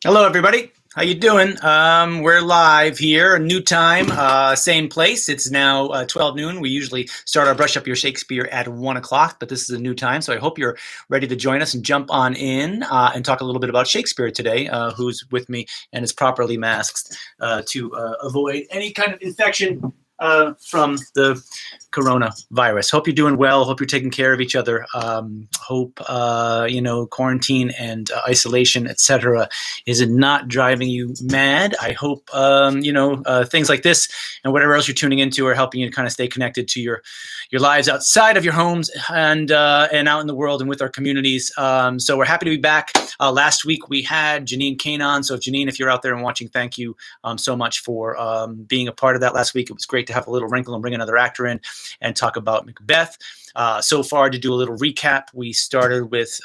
Hello, everybody. How you doing? We're live here, new time, same place. It's now 12 noon. We usually start our Brush Up Your Shakespeare at 1 o'clock, but this is a new time, so I hope you're ready to join us and jump on in and talk a little bit about Shakespeare today, who's with me and is properly masked to avoid any kind of infection from the coronavirus. Hope you're doing well. Hope you're taking care of each other. Hope quarantine and isolation, etc., is it not driving you mad? I hope things like this and whatever else you're tuning into are helping you to kind of stay connected to your lives outside of your homes and out in the world and with our communities. So we're happy to be back. Last week we had Janine Kane on. So Janine, if you're out there and watching, thank you so much for being a part of that last week. It was great to have a little wrinkle and bring another actor in and talk about Macbeth. So far, to do a little recap, we started with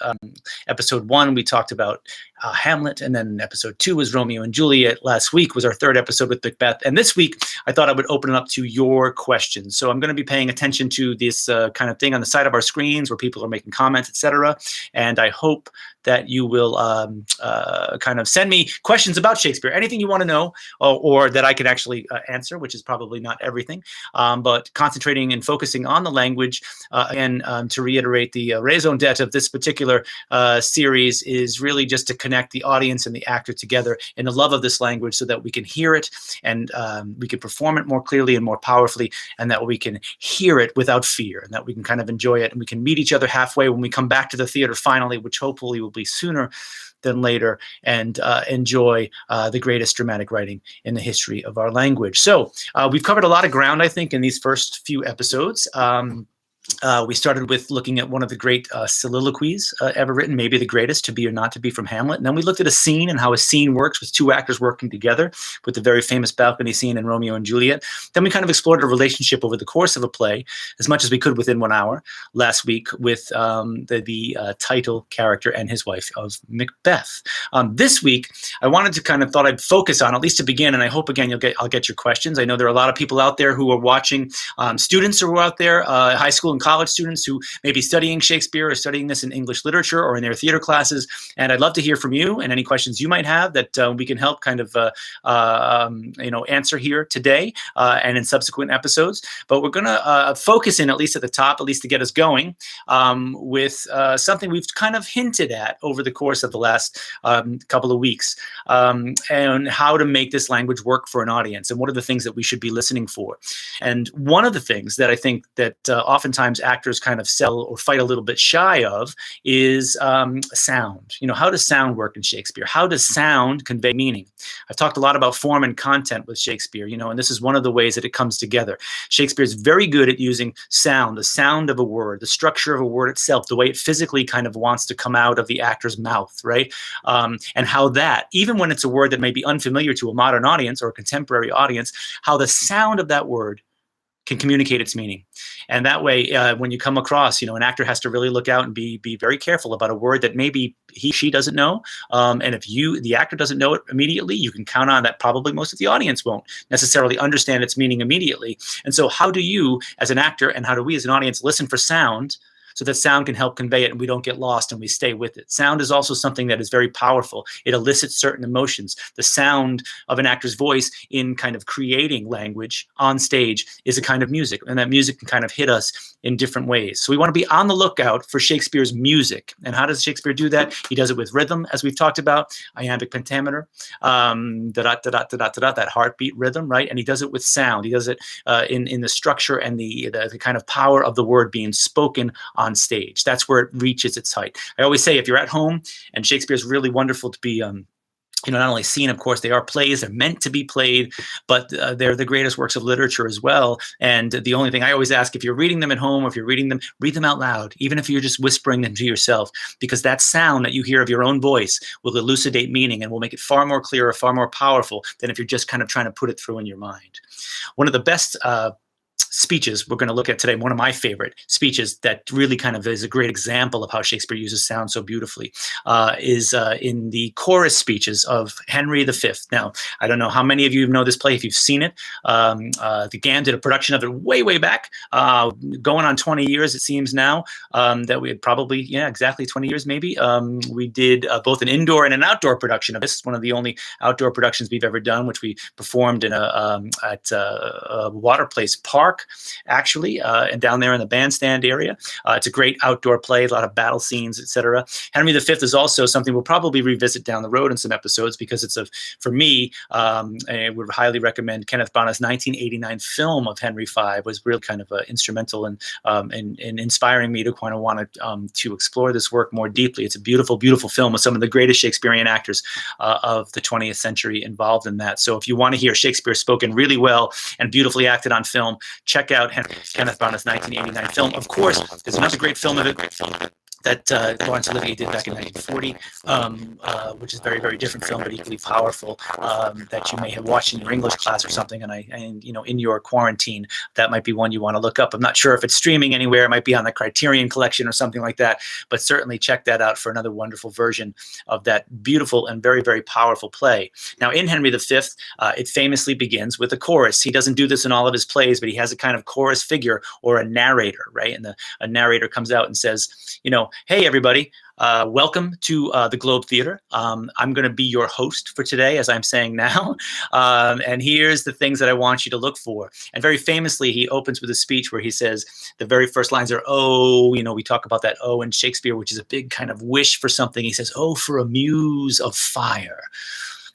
episode 1. We talked about Hamlet, and then episode 2 was Romeo and Juliet. Last week was our 3rd episode with Macbeth, and this week I thought I would open it up to your questions. So I'm going to be paying attention to this kind of thing on the side of our screens where people are making comments, etc. And I hope that you will kind of send me questions about Shakespeare, anything you want to know, or that I can actually answer, which is probably not everything, but concentrating and focusing on the language. Again, to reiterate, the raison d'etre of this particular series is really just to connect the audience and the actor together in the love of this language so that we can hear it and we can perform it more clearly and more powerfully, and that we can hear it without fear, and that we can kind of enjoy it, and we can meet each other halfway when we come back to the theater finally, which hopefully will be sooner than later, and enjoy the greatest dramatic writing in the history of our language. So we've covered a lot of ground, I think, in these first few episodes. We started with looking at one of the great soliloquies ever written, maybe the greatest, To Be or Not to Be, from Hamlet. And then we looked at a scene and how a scene works with two actors working together, with the very famous balcony scene in Romeo and Juliet. Then we kind of explored a relationship over the course of a play as much as we could within 1 hour last week with the title character and his wife of Macbeth. This week, I wanted to kind of thought I'd focus on, at least to begin, and I hope, again, I'll get your questions. I know there are a lot of people out there who are watching, students who are out there, high school and college students who may be studying Shakespeare or studying this in English literature or in their theater classes. And I'd love to hear from you and any questions you might have that we can help kind of answer here today and in subsequent episodes. But we're going to focus in, at least at the top, at least to get us going, with something we've kind of hinted at over the course of the last couple of weeks, and how to make this language work for an audience, and what are the things that we should be listening for. And one of the things that I think that oftentimes actors kind of sell or fight a little bit shy of is sound. How does sound work in Shakespeare? How does sound convey meaning? I've talked a lot about form and content with Shakespeare, and this is one of the ways that it comes together. Shakespeare is very good at using sound, the sound of a word, the structure of a word itself, the way it physically kind of wants to come out of the actor's mouth, right? And how that, even when it's a word that may be unfamiliar to a modern audience or a contemporary audience, how the sound of that word can communicate its meaning. And that way, when you come across, an actor has to really look out and be very careful about a word that maybe she doesn't know. And if the actor doesn't know it immediately, you can count on that probably most of the audience won't necessarily understand its meaning immediately. And so how do you, as an actor, and how do we as an audience listen for sound so that sound can help convey it and we don't get lost and we stay with it? Sound is also something that is very powerful. It elicits certain emotions. The sound of an actor's voice in kind of creating language on stage is a kind of music, and that music can kind of hit us in different ways. So we want to be on the lookout for Shakespeare's music. And how does Shakespeare do that? He does it with rhythm, as we've talked about, iambic pentameter, that heartbeat rhythm, right? And he does it with sound. He does it in the structure and the kind of power of the word being spoken on stage. That's where it reaches its height. I always say, if you're at home, and Shakespeare's really wonderful to be not only seen, of course, they are plays, they're meant to be played, but they're the greatest works of literature as well. And the only thing I always ask, if you're reading them at home, or if you're reading them, read them out loud, even if you're just whispering them to yourself, because that sound that you hear of your own voice will elucidate meaning and will make it far more clear, far more powerful than if you're just kind of trying to put it through in your mind. One of the best speeches we're going to look at today, one of my favorite speeches that really kind of is a great example of how Shakespeare uses sound so beautifully, is in the chorus speeches of Henry V. Now, I don't know how many of you know this play, if you've seen it. The GAN did a production of it way back, going on 20 years, it seems now, that we had probably, exactly 20 years maybe. We did both an indoor and an outdoor production of this. It's one of the only outdoor productions we've ever done, which we performed in at Water Place Park, actually, and down there in the bandstand area. It's a great outdoor play, a lot of battle scenes, etc. Henry V is also something we'll probably revisit down the road in some episodes, because it's for me, I would highly recommend Kenneth Branagh's 1989 film of Henry V was really kind of instrumental in inspiring me to kind of want to explore this work more deeply. It's a beautiful, beautiful film with some of the greatest Shakespearean actors of the 20th century involved in that. So if you want to hear Shakespeare spoken really well and beautifully acted on film, check out Kenneth Branagh's 1989 film. Of course, there's another great film of it that Laurence Olivier did back in 1940, which is a very, very different film, but equally powerful, that you may have watched in your English class or something, and in your quarantine, that might be one you want to look up. I'm not sure if it's streaming anywhere. It might be on the Criterion Collection or something like that, but certainly check that out for another wonderful version of that beautiful and very, very powerful play. Now, in Henry V, it famously begins with a chorus. He doesn't do this in all of his plays, but he has a kind of chorus figure or a narrator, right? And a narrator comes out and says, hey, everybody, welcome to the Globe Theater. I'm going to be your host for today, as I'm saying now. And here's the things that I want you to look for. And very famously, he opens with a speech where he says, the very first lines are, oh, we talk about that oh in Shakespeare, which is a big kind of wish for something. He says, oh, for a muse of fire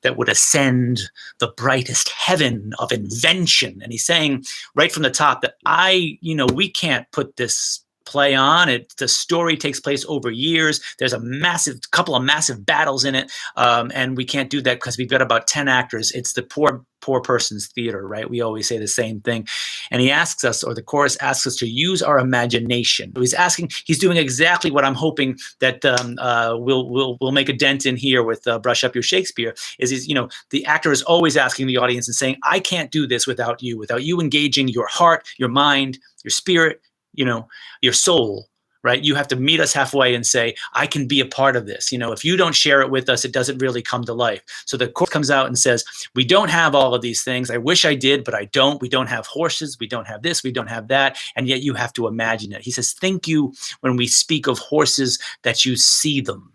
that would ascend the brightest heaven of invention. And he's saying right from the top that we can't put this play on it. The story takes place over years. There's a couple of massive battles in it, and we can't do that because we've got about 10 actors. It's the poor person's theater, right? We always say the same thing. And he asks us, or the chorus asks us, to use our imagination. So he's doing exactly what I'm hoping that we'll make a dent in here with Brush Up Your Shakespeare. The actor is always asking the audience and saying, I can't do this without you engaging your heart, your mind, your spirit, your soul, right? You have to meet us halfway and say, I can be a part of this. If you don't share it with us, it doesn't really come to life. So the chorus comes out and says, we don't have all of these things. I wish I did, but I don't. We don't have horses. We don't have this. We don't have that. And yet you have to imagine it. He says, think you when we speak of horses that you see them,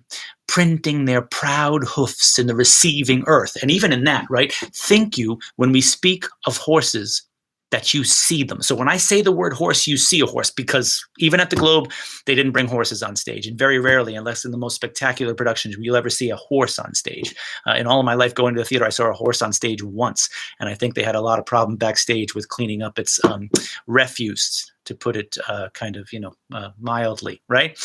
printing their proud hoofs in the receiving earth. And even in that, right? Think you when we speak of horses that you see them. So when I say the word horse, you see a horse, because even at the Globe, they didn't bring horses on stage. And very rarely, unless in the most spectacular productions, will you ever see a horse on stage. In all of my life going to the theater, I saw a horse on stage once. And I think they had a lot of problem backstage with cleaning up its refuse, to put it mildly, right?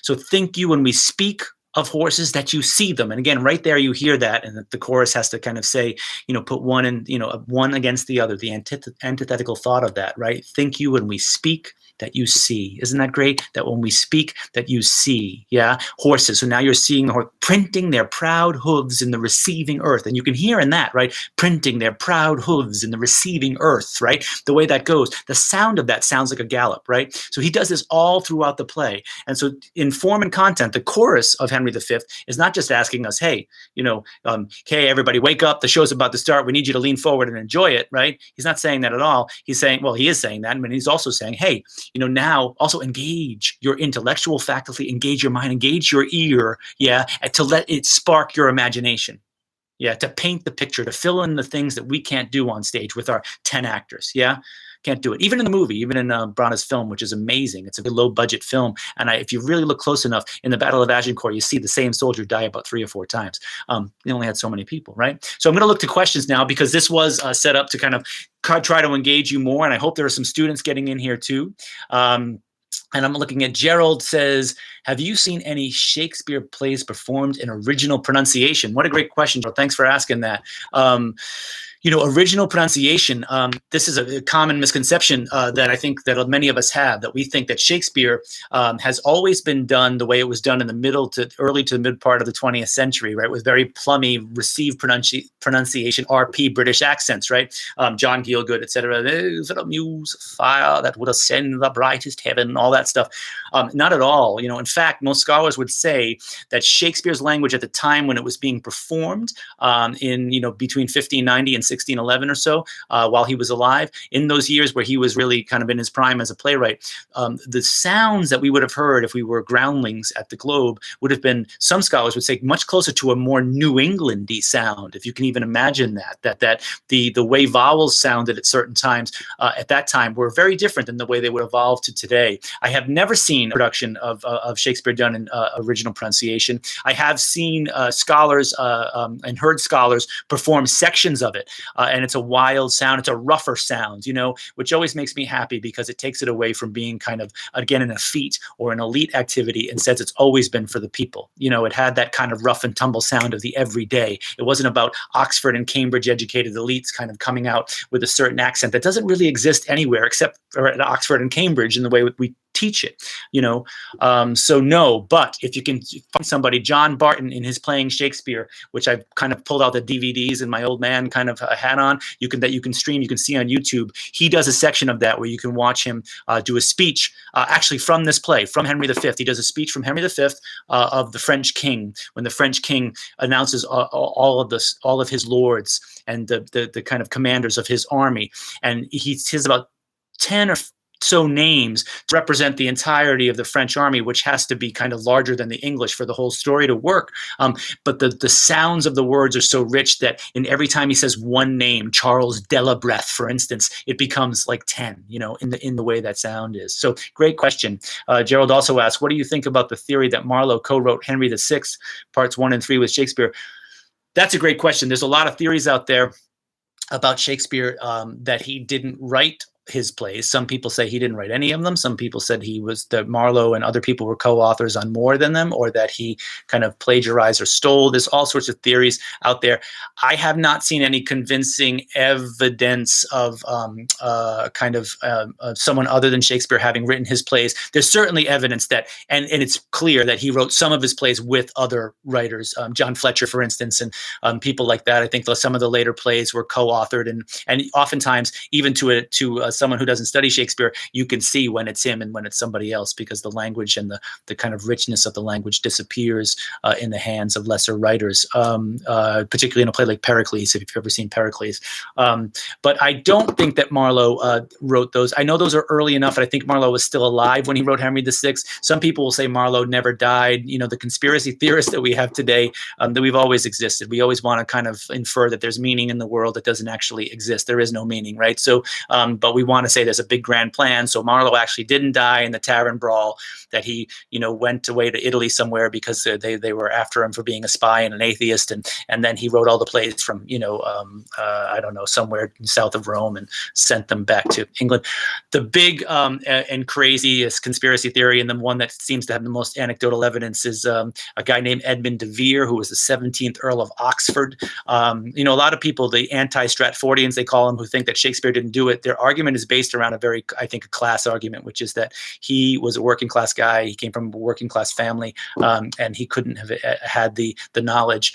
So think you when we speak of horses that you see them. And again, right there, you hear that. And the chorus has to kind of say, put one in, one against the other, the antithetical thought of that, right? Think you when we speak that you see. Isn't that great? That when we speak that you see, horses. So now you're seeing the horse printing their proud hooves in the receiving earth. And you can hear in that, right? Printing their proud hooves in the receiving earth, right? The way that goes, the sound of that sounds like a gallop, right? So he does this all throughout the play. And so in form and content, the chorus of Henry V is not just asking us, hey, hey, everybody, wake up. The show's about to start. We need you to lean forward and enjoy it, right? He's not saying that at all. He's saying, well, he is saying that, but he's also saying, hey, now also engage your intellectual faculty, engage your mind, engage your ear, and to let it spark your imagination. To paint the picture, to fill in the things that we can't do on stage with our 10 actors, Can't do it. Even in the movie, even in Branagh's film, which is amazing. It's a low budget film. And if you really look close enough, in the Battle of Agincourt, you see the same soldier die about 3 or 4 times. They only had so many people, right? So I'm going to look to questions now, because this was set up to kind of try to engage you more. And I hope there are some students getting in here too. And I'm looking at Gerald says, have you seen any Shakespeare plays performed in original pronunciation? What a great question, Gerald. Thanks for asking that. Original pronunciation. This is a common misconception that I think that many of us have, that we think that Shakespeare has always been done the way it was done in the early to mid part of the 20th century, right? With very plummy received pronunciation, RP British accents, right? John Gielgud, etc. There's a muse of fire that would ascend the brightest heaven, all that stuff. Not at all. In fact, most scholars would say that Shakespeare's language at the time when it was being performed in between 1590 and 1611 or so, while he was alive, in those years where he was really kind of in his prime as a playwright, the sounds that we would have heard if we were groundlings at the Globe would have been, some scholars would say, much closer to a more New England-y sound, if you can even imagine that the way vowels sounded at certain times at that time were very different than the way they would evolve to today. I have never seen a production of Shakespeare done in original pronunciation. I have seen scholars and heard scholars perform sections of it. And it's a wild sound. It's a rougher sound, which always makes me happy because it takes it away from being kind of, again, an effete or an elite activity and says it's always been for the people. It had that kind of rough and tumble sound of the everyday. It wasn't about Oxford and Cambridge educated elites kind of coming out with a certain accent that doesn't really exist anywhere except for at Oxford and Cambridge in the way we teach it, so no. But if you can find somebody, John Barton in his Playing Shakespeare, which I've kind of pulled out the DVDs and my old man kind of hat on, you can stream, you can see on YouTube. He does a section of that where you can watch him do a speech, actually from this play, from Henry V. He does a speech from Henry V of the French king, when the French king announces all of his lords and the kind of commanders of his army, and he has about 10 or so names to represent the entirety of the French army, which has to be kind of larger than the English for the whole story to work. But the sounds of the words are so rich that in every time he says one name, Charles Delabreth, for instance, it becomes like 10, in the way that sound is. So great question. Gerald also asked, what do you think about the theory that Marlowe co-wrote Henry VI, parts 1 and 3 with Shakespeare? That's a great question. There's a lot of theories out there about Shakespeare that he didn't write his plays. Some people say he didn't write any of them. Some people said that Marlowe and other people were co-authors on more than them, or that he kind of plagiarized or stole. There's all sorts of theories out there. I have not seen any convincing evidence of someone other than Shakespeare having written his plays. There's certainly evidence that, and it's clear that he wrote some of his plays with other writers, John Fletcher, for instance, and people like that. I think some of the later plays were co-authored, and oftentimes even to someone who doesn't study Shakespeare, you can see when it's him and when it's somebody else, because the language and the kind of richness of the language disappears in the hands of lesser writers, particularly in a play like Pericles, if you've ever seen Pericles. But I don't think that Marlowe wrote those. I know those are early enough, and I think Marlowe was still alive when he wrote Henry VI. Some people will say Marlowe never died. The conspiracy theorists that we have today, that we've always existed. We always want to kind of infer that there's meaning in the world that doesn't actually exist. There is no meaning, right? So, but we want to say there's a big grand plan. So Marlowe actually didn't die in the tavern brawl, that he, went away to Italy somewhere because they were after him for being a spy and an atheist. And then he wrote all the plays from, I don't know, somewhere south of Rome and sent them back to England. The big and craziest conspiracy theory, and the one that seems to have the most anecdotal evidence, is a guy named Edmund de Vere, who was the 17th Earl of Oxford. A lot of people, the anti-Stratfordians, they call them, who think that Shakespeare didn't do it, their argument is based around a class argument, which is that he was a working class guy. He came from a working class family, and he couldn't have had the knowledge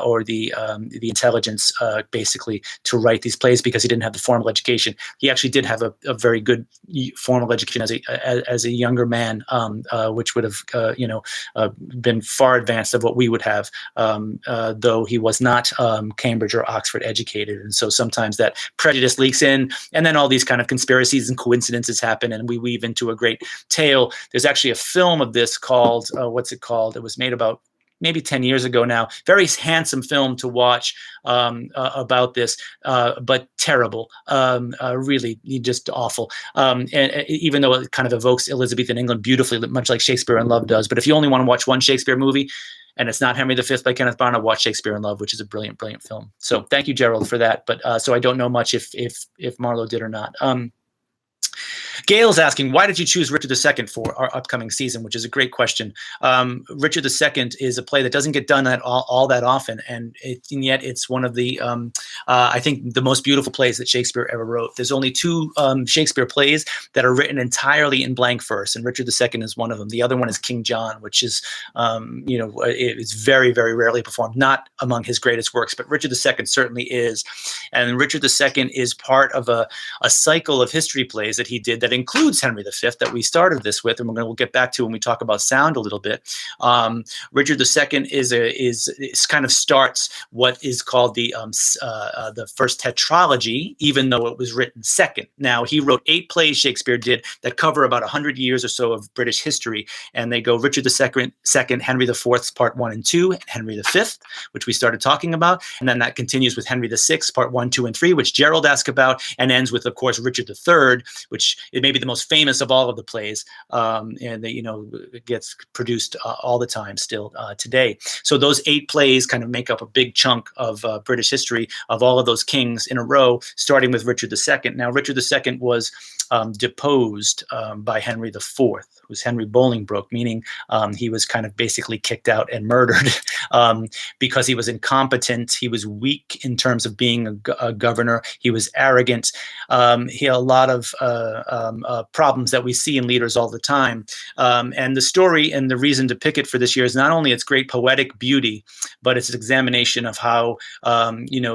or the intelligence, basically, to write these plays because he didn't have the formal education. He actually did have a very good formal education as a younger man, which would have been far advanced of what we would have, though he was not Cambridge or Oxford educated. And so sometimes that prejudice leaks in, and then all these kind of conspiracies and coincidences happen, and we weave into a great tale. There's actually a film of this called, what's it called? It was made about maybe 10 years ago now. Very handsome film to watch about this, but terrible, really just awful. And even though it kind of evokes Elizabethan England beautifully, much like Shakespeare in Love does. But if you only want to watch one Shakespeare movie, and it's not Henry V by Kenneth Branagh, watch Shakespeare in Love, which is a brilliant, brilliant film. So thank you, Gerald, for that. But so I don't know much if Marlowe did or not. Gail's asking, why did you choose Richard II for our upcoming season, which is a great question. Richard II is a play that doesn't get done at all that often, and yet it's one of the, I think, the most beautiful plays that Shakespeare ever wrote. There's only two Shakespeare plays that are written entirely in blank verse, and Richard II is one of them. The other one is King John, which is, it's very, very rarely performed, not among his greatest works, but Richard II certainly is. And Richard II is part of a cycle of history plays that he did that includes Henry V that we started this with, and we'll get back to when we talk about sound a little bit. Richard II is kind of starts what is called the first tetralogy, even though it was written second. Now, he wrote 8 plays, Shakespeare did, that cover about 100 years or so of British history, and they go Richard II, Henry IV, part 1 and 2, and Henry V, which we started talking about, and then that continues with Henry VI, part 1, 2, and 3, which Gerald asked about, and ends with, of course, Richard III, which it may be the most famous of all of the plays, and that, it gets produced all the time still today. So those 8 plays kind of make up a big chunk of British history of all of those kings in a row, starting with Richard II. Now, Richard II was deposed by Henry IV, who's Henry Bolingbroke, meaning he was kind of basically kicked out and murdered because he was incompetent. He was weak in terms of being a governor. He was arrogant. He had a lot of problems that we see in leaders all the time. And the story and the reason to pick it for this year is not only its great poetic beauty, but it's an examination of how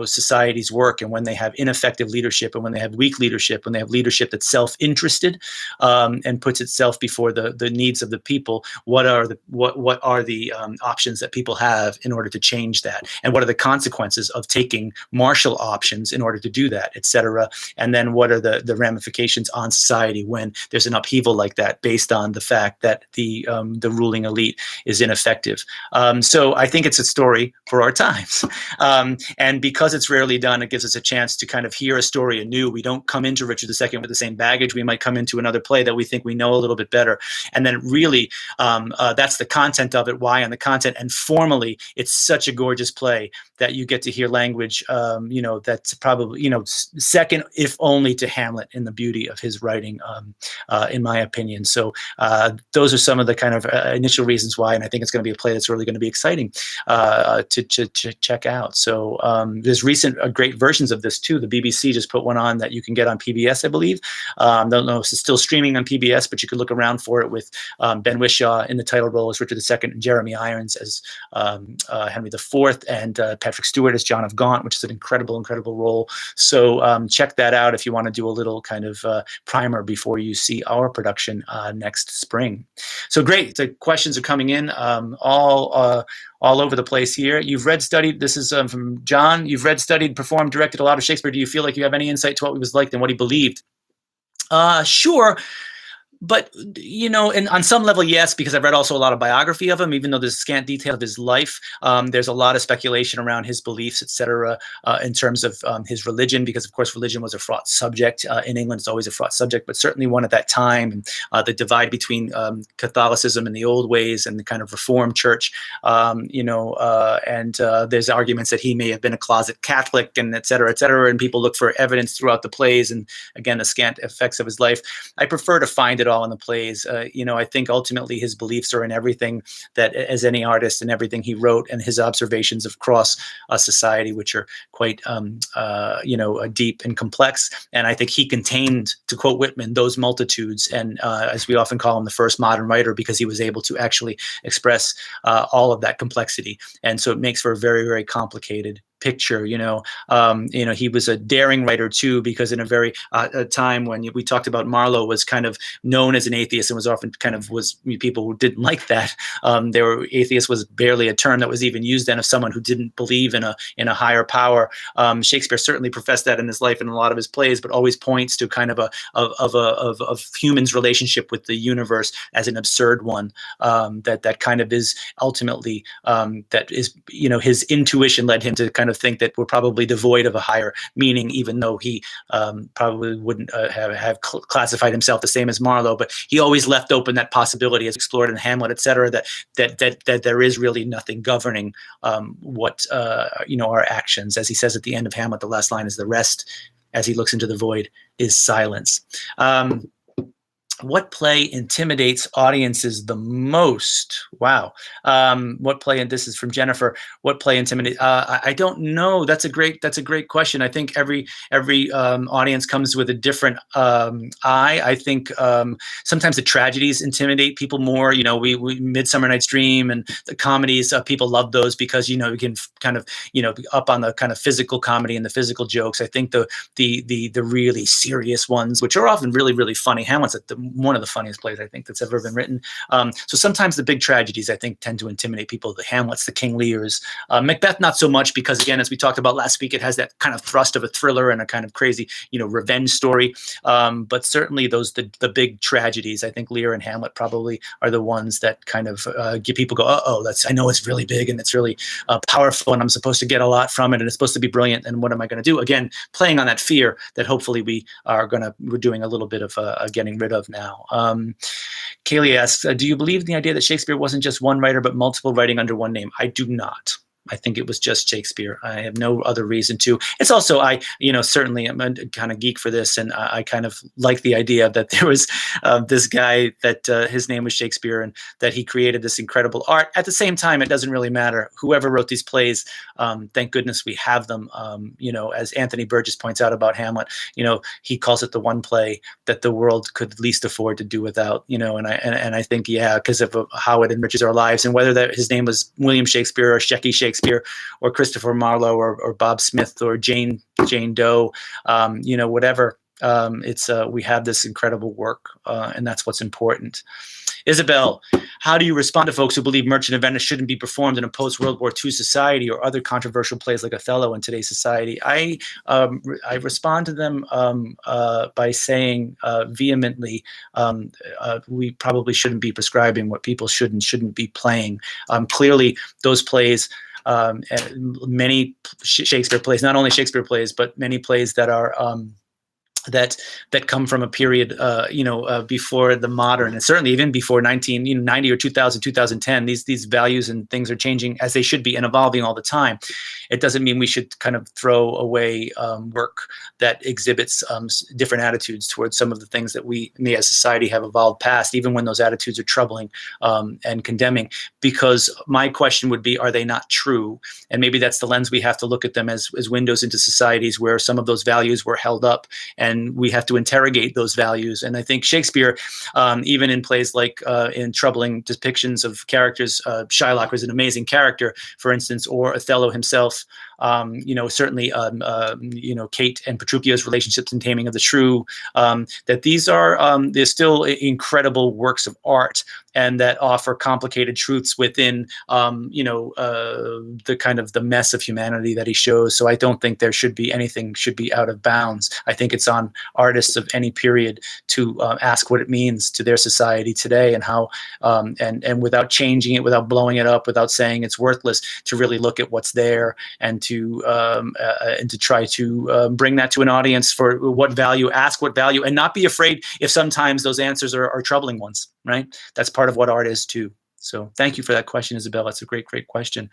societies work, and when they have ineffective leadership, and when they have weak leadership, when they have leadership that's self-interested and puts itself before the needs of the people. What are the options that people have in order to change that, and what are the consequences of taking martial options in order to do that, etc. And then what are the ramifications on society when there's an upheaval like that, based on the fact that the ruling elite is ineffective. So I think it's a story for our times, and because it's rarely done, it gives us a chance to kind of hear a story anew. We don't come into Richard II with the same baggage. We might come into another play that we think we know a little bit better, and then really that's the content of it. Why on the content, and formally, it's such a gorgeous play that you get to hear language, that's probably, second, if only, to Hamlet in the beauty of his writing, in my opinion. So those are some of the kind of initial reasons why, and I think it's going to be a play that's really going to be exciting to check out. So there's recent great versions of this too. The BBC just put one on that you can get on PBS, I believe. I don't know if it's still streaming on PBS, but you could look around for it, with Ben Whishaw in the title role as Richard II, and Jeremy Irons as Henry IV, and Patrick Stewart as John of Gaunt, which is an incredible, incredible role. So check that out if you want to do a little kind of primer before you see our production next spring. So great. The questions are coming in all over the place here. You've read, studied, this is from John, you've read, studied, performed, directed a lot of Shakespeare. Do you feel like you have any insight to what he was like and what he believed? Sure. But, and on some level, yes, because I've read also a lot of biography of him, even though there's scant detail of his life. There's a lot of speculation around his beliefs, et cetera, in terms of his religion, because, of course, religion was a fraught subject. In England, it's always a fraught subject, but certainly one at that time. And the divide between Catholicism and the old ways and the kind of Reformed church, and there's arguments that he may have been a closet Catholic, and et cetera, and people look for evidence throughout the plays, and, again, the scant effects of his life. I prefer to find it all in the plays. I think ultimately his beliefs are in everything that, as any artist, and everything he wrote, and his observations across society, which are quite, deep and complex. And I think he contained, to quote Whitman, those multitudes. And as we often call him, the first modern writer, because he was able to actually express all of that complexity. And so it makes for a very, very complicated picture. He was a daring writer too, because in a time when we talked about Marlowe was kind of known as an atheist, and was often kind of people who didn't like that. Atheist was barely a term that was even used then of someone who didn't believe in a higher power. Shakespeare certainly professed that in his life and a lot of his plays, but always points to kind of humans' relationship with the universe as an absurd one. That kind of is ultimately that is his intuition led him to kind of think that we're probably devoid of a higher meaning, even though he probably wouldn't have classified himself the same as Marlowe. But he always left open that possibility, as explored in Hamlet, et cetera, that there is really nothing governing what our actions. As he says at the end of Hamlet, the last line is, "The rest, as he looks into the void, is silence." What play intimidates audiences the most? Wow. What play, and this is from Jennifer, what play intimidates? I don't know. That's a great question. I think every audience comes with a different eye. I think sometimes the tragedies intimidate people more. We Midsummer Night's Dream and the comedies, people love those because, you can kind of, be up on the kind of physical comedy and the physical jokes. I think the really serious ones, which are often really, really funny. Hamlet's one of the funniest plays I think that's ever been written. So sometimes the big tragedies I think tend to intimidate people. The Hamlets, the King Lears, Macbeth not so much because, again, as we talked about last week, it has that kind of thrust of a thriller and a kind of crazy, revenge story. But certainly the big tragedies, I think Lear and Hamlet probably are the ones that kind of give people go, I know it's really big and it's really powerful and I'm supposed to get a lot from it and it's supposed to be brilliant. And what am I going to do? Again, playing on that fear that hopefully we're doing a little bit of getting rid of now. Kaylee asks, do you believe in the idea that Shakespeare wasn't just one writer, but multiple writing under one name? I do not. I think it was just Shakespeare. I have no other reason to. It's also, certainly I'm a kind of geek for this, and I kind of like the idea that there was this guy that his name was Shakespeare and that he created this incredible art. At the same time, it doesn't really matter. Whoever wrote these plays, thank goodness we have them. As Anthony Burgess points out about Hamlet, he calls it the one play that the world could least afford to do without, and I think, because of how it enriches our lives, and whether that his name was William Shakespeare or Shecky Shakespeare or Christopher Marlowe or Bob Smith or Jane Doe, whatever. We have this incredible work, and that's what's important. Isabel, how do you respond to folks who believe Merchant of Venice shouldn't be performed in a post-World War II society or other controversial plays like Othello in today's society? I respond to them by saying vehemently, we probably shouldn't be prescribing what people should and shouldn't be playing. Clearly, those plays, many Shakespeare plays, not only Shakespeare plays, but many plays that are that come from a period, before the modern, and certainly even before 1990 or 2000, 2010. These values and things are changing as they should be and evolving all the time. It doesn't mean we should kind of throw away work that exhibits different attitudes towards some of the things that we as society have evolved past, even when those attitudes are troubling and condemning. Because my question would be, are they not true? And maybe that's the lens we have to look at them as windows into societies where some of those values were held up, and we have to interrogate those values. And I think Shakespeare, even in plays like in troubling depictions of characters, Shylock was an amazing character, for instance, or Othello himself. Certainly, Kate and Petruchio's relationships in Taming of the Shrew, that these are, they're still incredible works of art and that offer complicated truths within, the kind of the mess of humanity that he shows. So I don't think there should be anything should be out of bounds. I think it's on artists of any period to ask what it means to their society today and how, and without changing it, without blowing it up, without saying it's worthless, to really look at what's there and to try to bring that to an audience for what value, ask what value, and not be afraid if sometimes those answers are troubling ones, right? That's part of what art is too. So thank you for that question, Isabel. That's a great question.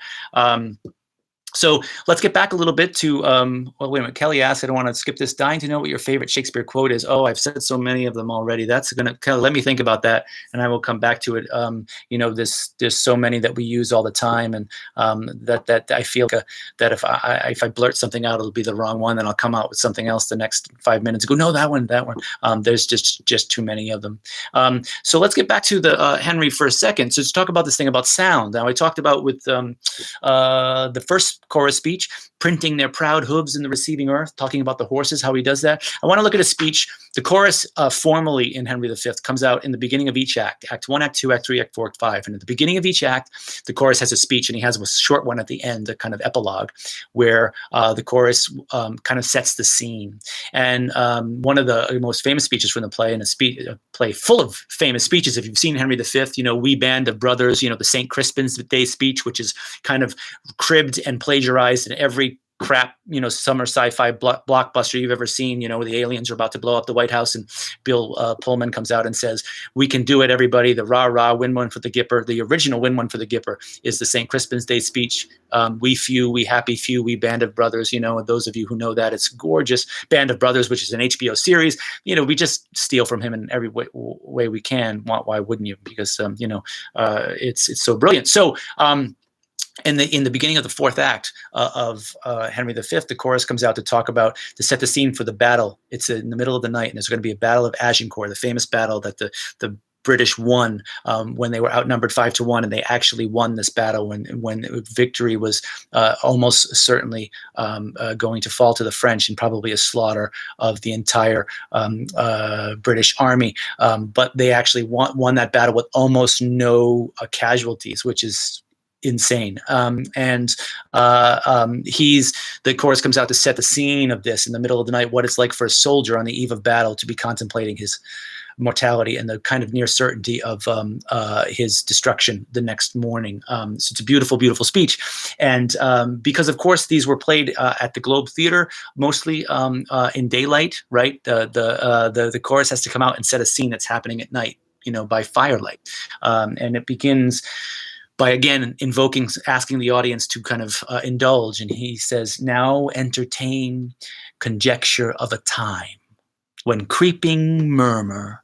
So let's get back a little bit to, wait a minute, Kelly asked, I don't want to skip this, dying to know what your favorite Shakespeare quote is. Oh, I've said so many of them already. That's going to, Kelly, let me think about that and I will come back to it. There's so many that we use all the time, and that I feel that if I blurt something out, it'll be the wrong one, then I'll come out with something else the next 5 minutes. Go, no, that one. There's just too many of them. So let's get back to the Henry for a second. So let's talk about this thing about sound. Now I talked about with the first chorus speech, printing their proud hooves in the receiving earth, talking about the horses, how he does that. I want to look at a speech. The chorus formally in Henry V comes out in the beginning of each act, Act 1, Act 2, Act 3, Act 4, Act 5. And at the beginning of each act, the chorus has a speech, and he has a short one at the end, a kind of epilogue, where the chorus kind of sets the scene. And one of the most famous speeches from the play, and a play full of famous speeches, if you've seen Henry V, We Band of Brothers, the St. Crispin's Day speech, which is kind of cribbed and plagiarized in every crap, summer sci-fi blockbuster you've ever seen, where the aliens are about to blow up the White House, and Bill Pullman comes out and says, "We can do it, everybody. The rah rah, win one for the Gipper." The original "win one for the Gipper" is the St. Crispin's Day speech. We few, we happy few, we band of brothers. And those of you who know that, it's gorgeous. Band of Brothers, which is an HBO series. We just steal from him in every way we can. Why wouldn't you? Because it's so brilliant. So. In the beginning of the fourth act of Henry V, the chorus comes out to set the scene for the battle. It's in the middle of the night, and there's going to be a battle of Agincourt, the famous battle that the British won when they were outnumbered 5-1, and they actually won this battle when victory was almost certainly going to fall to the French, and probably a slaughter of the entire British army. But they actually won that battle with almost no casualties, which is insane. The chorus comes out to set the scene of this in the middle of the night, what it's like for a soldier on the eve of battle to be contemplating his mortality and the kind of near certainty of his destruction the next morning. So it's a beautiful, beautiful speech. And because, of course, these were played at the Globe Theater, mostly in daylight, right? The chorus has to come out and set a scene that's happening at night, by firelight. And it begins by, again, asking the audience to kind of indulge. And he says, "Now entertain conjecture of a time when creeping murmur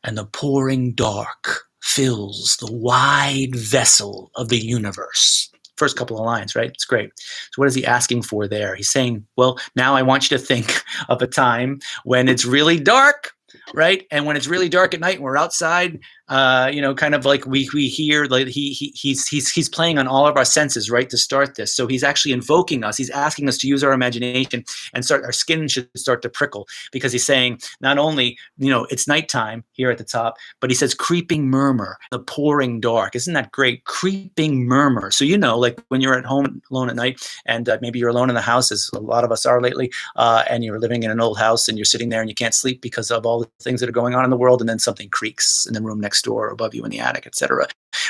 and the pouring dark fills the wide vessel of the universe." First couple of lines, right? It's great. So what is he asking for there? He's saying, well, now I want you to think of a time when it's really dark, right? And when it's really dark at night and we're outside, kind of like we hear, like he's playing on all of our senses, right, to start this. So he's actually invoking us. He's asking us to use our imagination, and our skin should start to prickle, because he's saying not only, it's nighttime here at the top, but he says creeping murmur, the pouring dark. Isn't that great? Creeping murmur. So, like when you're at home alone at night, and maybe you're alone in the house, as a lot of us are lately, and you're living in an old house and you're sitting there and you can't sleep because of all the things that are going on in the world, and then something creaks in the room next door, above you in the attic, etc.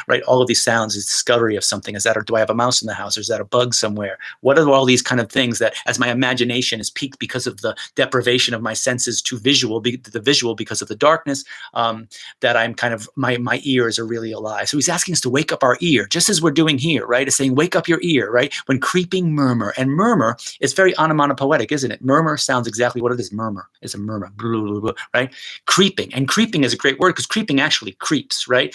Right? All of these sounds is discovery of something. Is that, or do I have a mouse in the house? Or is that a bug somewhere? What are all these kind of things that, as my imagination is piqued because of the deprivation of my senses to the visual because of the darkness, that I'm kind of, my ears are really alive. So he's asking us to wake up our ear, just as we're doing here, right? It's saying, wake up your ear, right? When creeping murmur, and murmur is very onomatopoetic, isn't it? Murmur sounds exactly what it is. Murmur is a murmur, blah, blah, blah, right? Creeping, and creeping is a great word, because creeping actually creeps, right?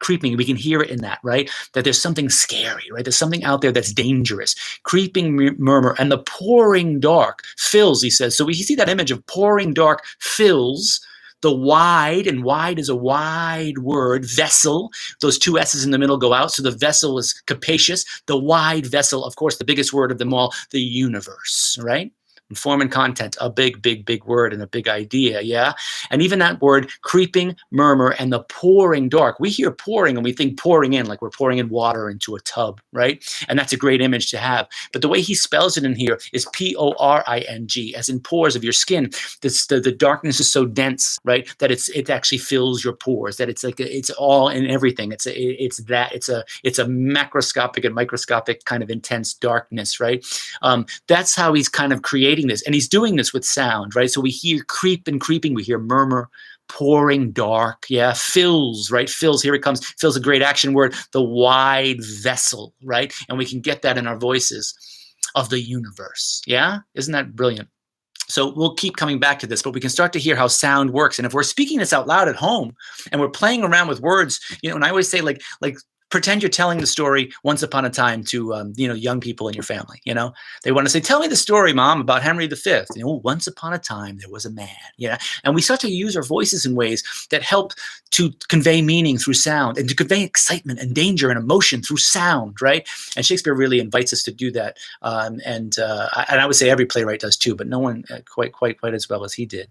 Creeping, we can hear it in that, right? That there's something scary, right? There's something out there that's dangerous. Creeping murmur, and the pouring dark fills, he says. So we see that image of pouring dark fills the wide, and wide is a wide word, vessel. Those two S's in the middle go out, so the vessel is capacious. The wide vessel, of course, the biggest word of them all, the universe, right? And form and content, a big, big, big word and a big idea, yeah? And even that word, creeping murmur and the pouring dark. We hear pouring and we think pouring in, like we're pouring in water into a tub, right? And that's a great image to have. But the way he spells it in here is P-O-R-I-N-G, as in pores of your skin. The darkness is so dense, right, that it actually fills your pores, that it's like it's all in everything. It's a macroscopic and microscopic kind of intense darkness, right? That's how he's kind of creating this, and he's doing this with sound, right? So we hear creep and creeping, we hear murmur, pouring dark, yeah, fills, right? Fills, here it comes, fills, a great action word, the wide vessel, right? And we can get that in our voices of the universe, yeah? Isn't that brilliant? So we'll keep coming back to this, but we can start to hear how sound works. And if we're speaking this out loud at home and we're playing around with words, and I always say, like pretend you're telling the story once upon a time to, young people in your family, they want to say, tell me the story, Mom, about Henry V. Once upon a time, there was a man, and we start to use our voices in ways that help to convey meaning through sound, and to convey excitement and danger and emotion through sound, right? And Shakespeare really invites us to do that. And I would say every playwright does too, but no one quite as well as he did.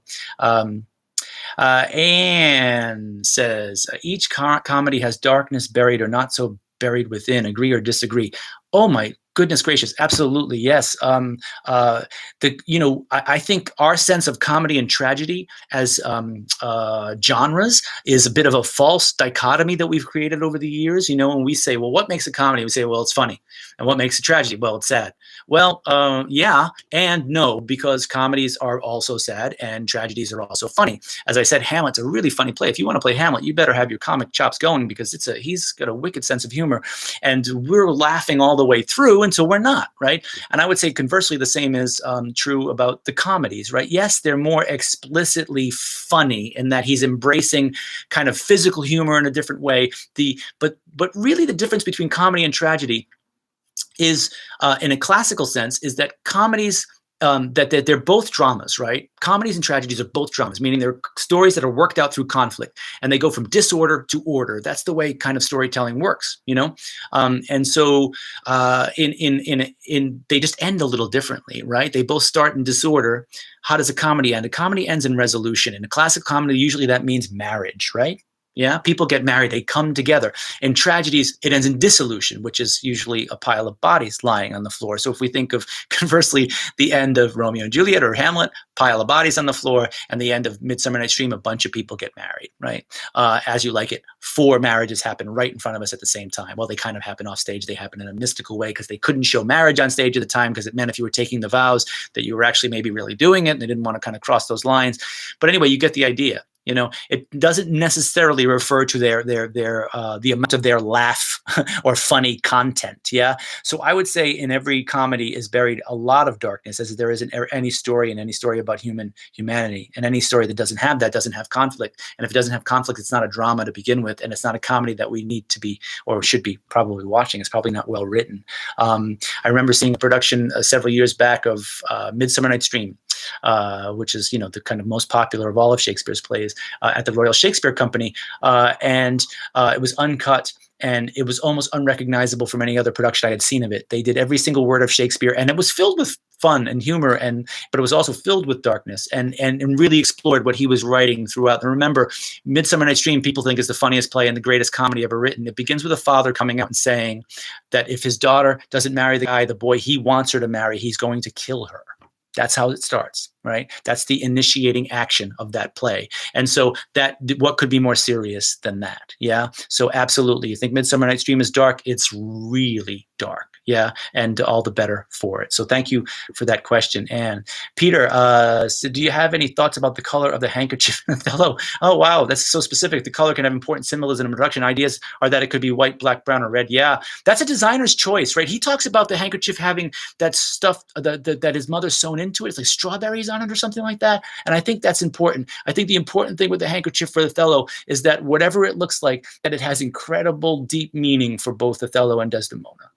Anne says, each comedy has darkness buried or not so buried within. Agree or disagree? Oh my goodness gracious, absolutely, yes. I think our sense of comedy and tragedy as genres is a bit of a false dichotomy that we've created over the years. When we say, well, what makes a comedy? We say, well, it's funny, And what makes a tragedy? Well, it's sad. Well, yeah and no, because comedies are also sad and tragedies are also funny. As I said, Hamlet's a really funny play. If you want to play Hamlet, you better have your comic chops going, because he's got a wicked sense of humor, and we're laughing all the way through until we're not, right? And I would say conversely, the same is true about the comedies, right? Yes, they're more explicitly funny in that he's embracing kind of physical humor in a different way. But really, the difference between comedy and tragedy is, in a classical sense, is that comedies, that they're both dramas, right? Comedies and tragedies are both dramas, meaning they're stories that are worked out through conflict, and they go from disorder to order. That's the way kind of storytelling works, you know. And so, they just end a little differently, right? They both start in disorder. How does a comedy end? A comedy ends in resolution. In a classic comedy, usually that means marriage, right? Yeah, people get married, they come together. In tragedies, it ends in dissolution, which is usually a pile of bodies lying on the floor. So if we think of, conversely, the end of Romeo and Juliet or Hamlet, pile of bodies on the floor, and the end of Midsummer Night's Dream, a bunch of people get married, right? As You Like It, 4 marriages happen right in front of us at the same time. Well, they kind of happen off stage. They happen in a mystical way because they couldn't show marriage on stage at the time, because it meant if you were taking the vows that you were actually maybe really doing it, and they didn't want to kind of cross those lines. But anyway, you get the idea. You know, it doesn't necessarily refer to the amount of their laugh or funny content. Yeah. So I would say in every comedy is buried a lot of darkness, as there is in any story about humanity. And any story that doesn't have that doesn't have conflict. And if it doesn't have conflict, it's not a drama to begin with, and it's not a comedy that we need to be or should be probably watching. It's probably not well written. I remember seeing a production several years back of Midsummer Night's Dream, which is, you know, the kind of most popular of all of Shakespeare's plays, at the Royal Shakespeare Company, and it was uncut, and it was almost unrecognizable from any other production I had seen of it. They did every single word of Shakespeare, and it was filled with fun and humor, but it was also filled with darkness, and really explored what he was writing throughout. And remember, Midsummer Night's Dream, people think, is the funniest play and the greatest comedy ever written. It begins with a father coming out and saying that if his daughter doesn't marry the boy he wants her to marry, he's going to kill her. That's how it starts, right? That's the initiating action of that play. And so what could be more serious than that? Yeah. So absolutely. You think Midsummer Night's Dream is dark? It's really dark. Yeah. And all the better for it. So thank you for that question. And Peter, so do you have any thoughts about the color of the handkerchief in Othello? Oh, wow. That's so specific. The color can have important symbolism and production. Ideas are that it could be white, black, brown, or red. Yeah. That's a designer's choice, right? He talks about the handkerchief having that stuff that his mother sewn into it. It's like strawberries on it or something like that. And I think that's important. I think the important thing with the handkerchief for Othello is that whatever it looks like, that it has incredible deep meaning for both Othello and Desdemona.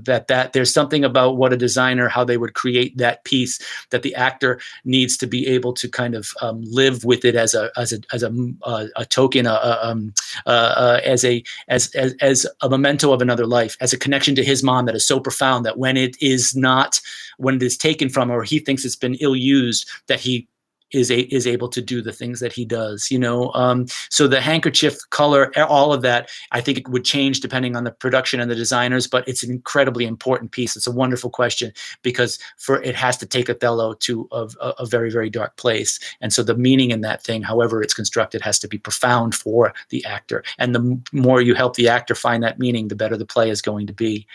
That there's something about what a designer, how they would create that piece, that the actor needs to be able to kind of live with it as a token, as a memento of another life, as a connection to his mom that is so profound that when it is taken from, or he thinks it's been ill used, that he is able to do the things that he does, you know. So the handkerchief color, all of that, I think it would change depending on the production and the designers, but it's an incredibly important piece. It's a wonderful question, because it has to take Othello to a very, very dark place. And so the meaning in that thing, however it's constructed, has to be profound for the actor. And the more you help the actor find that meaning, the better the play is going to be.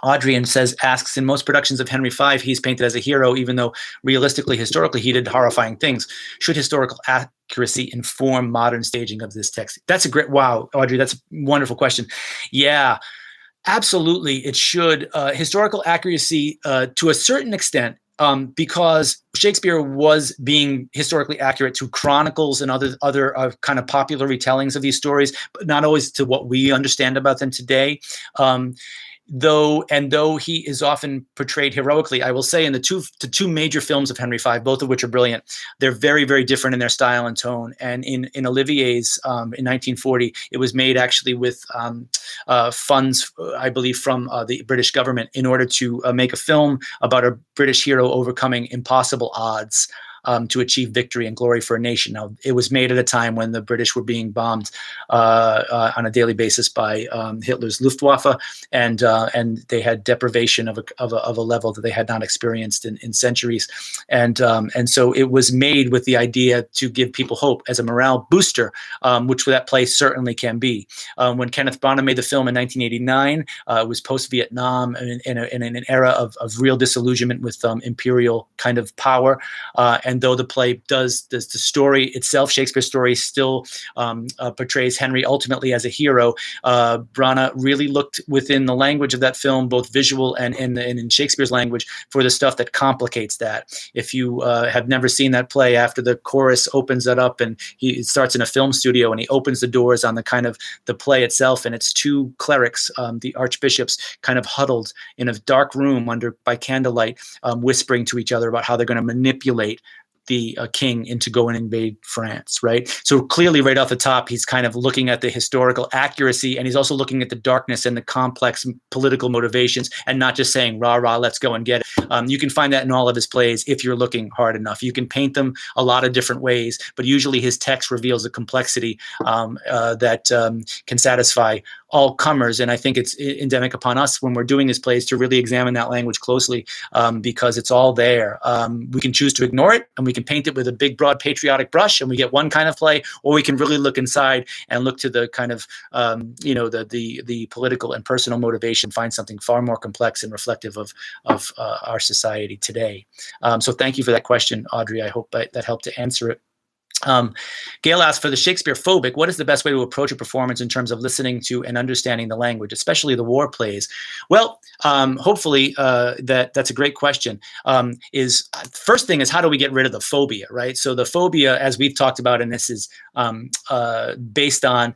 Adrian asks, in most productions of Henry V, he's painted as a hero, even though realistically, historically, he did horrifying things. Should historical accuracy inform modern staging of this text? That's a great, wow, Audrey, that's a wonderful question. Yeah, absolutely, it should. Historical accuracy, to a certain extent, because Shakespeare was being historically accurate to chronicles and other kind of popular retellings of these stories, but not always to what we understand about them today. Though he is often portrayed heroically, I will say in the two major films of Henry V, both of which are brilliant, they're very, very different in their style and tone. And in Olivier's in 1940, it was made actually with funds, I believe, from the British government in order to make a film about a British hero overcoming impossible odds. to achieve victory and glory for a nation. Now, it was made at a time when the British were being bombed on a daily basis by Hitler's Luftwaffe, and they had deprivation of a level that they had not experienced in centuries, and so it was made with the idea to give people hope as a morale booster, which that play certainly can be. When Kenneth Branagh made the film in 1989, it was post-Vietnam in an era of real disillusionment with imperial kind of power, and though the play does the story itself, Shakespeare's story still portrays Henry ultimately as a hero. Branagh really looked within the language of that film, both visual and in Shakespeare's language, for the stuff that complicates that. If you have never seen that play, after the chorus opens that up and he starts in a film studio and he opens the doors on the kind of the play itself, and it's two clerics, the archbishops, kind of huddled in a dark room by candlelight, whispering to each other about how they're going to manipulate the king into going and invade France, right? So clearly right off the top, he's kind of looking at the historical accuracy, and he's also looking at the darkness and the complex political motivations, and not just saying, rah, rah, let's go and get it. You can find that in all of his plays if you're looking hard enough. You can paint them a lot of different ways, but usually his text reveals a complexity that can satisfy all comers. And I think it's endemic upon us when we're doing these plays to really examine that language closely, because it's all there. We can choose to ignore it, and we can paint it with a big, broad, patriotic brush, and we get one kind of play, or we can really look inside and look to the kind of, the political and personal motivation, find something far more complex and reflective of our society today. So thank you for that question, Audrey. I hope that helped to answer it. Gail asked, for the Shakespeare phobic, what is the best way to approach a performance in terms of listening to and understanding the language, especially the war plays? Well, hopefully that's a great question. First thing is, how do we get rid of the phobia, right? So the phobia, as we've talked about, and this is based on,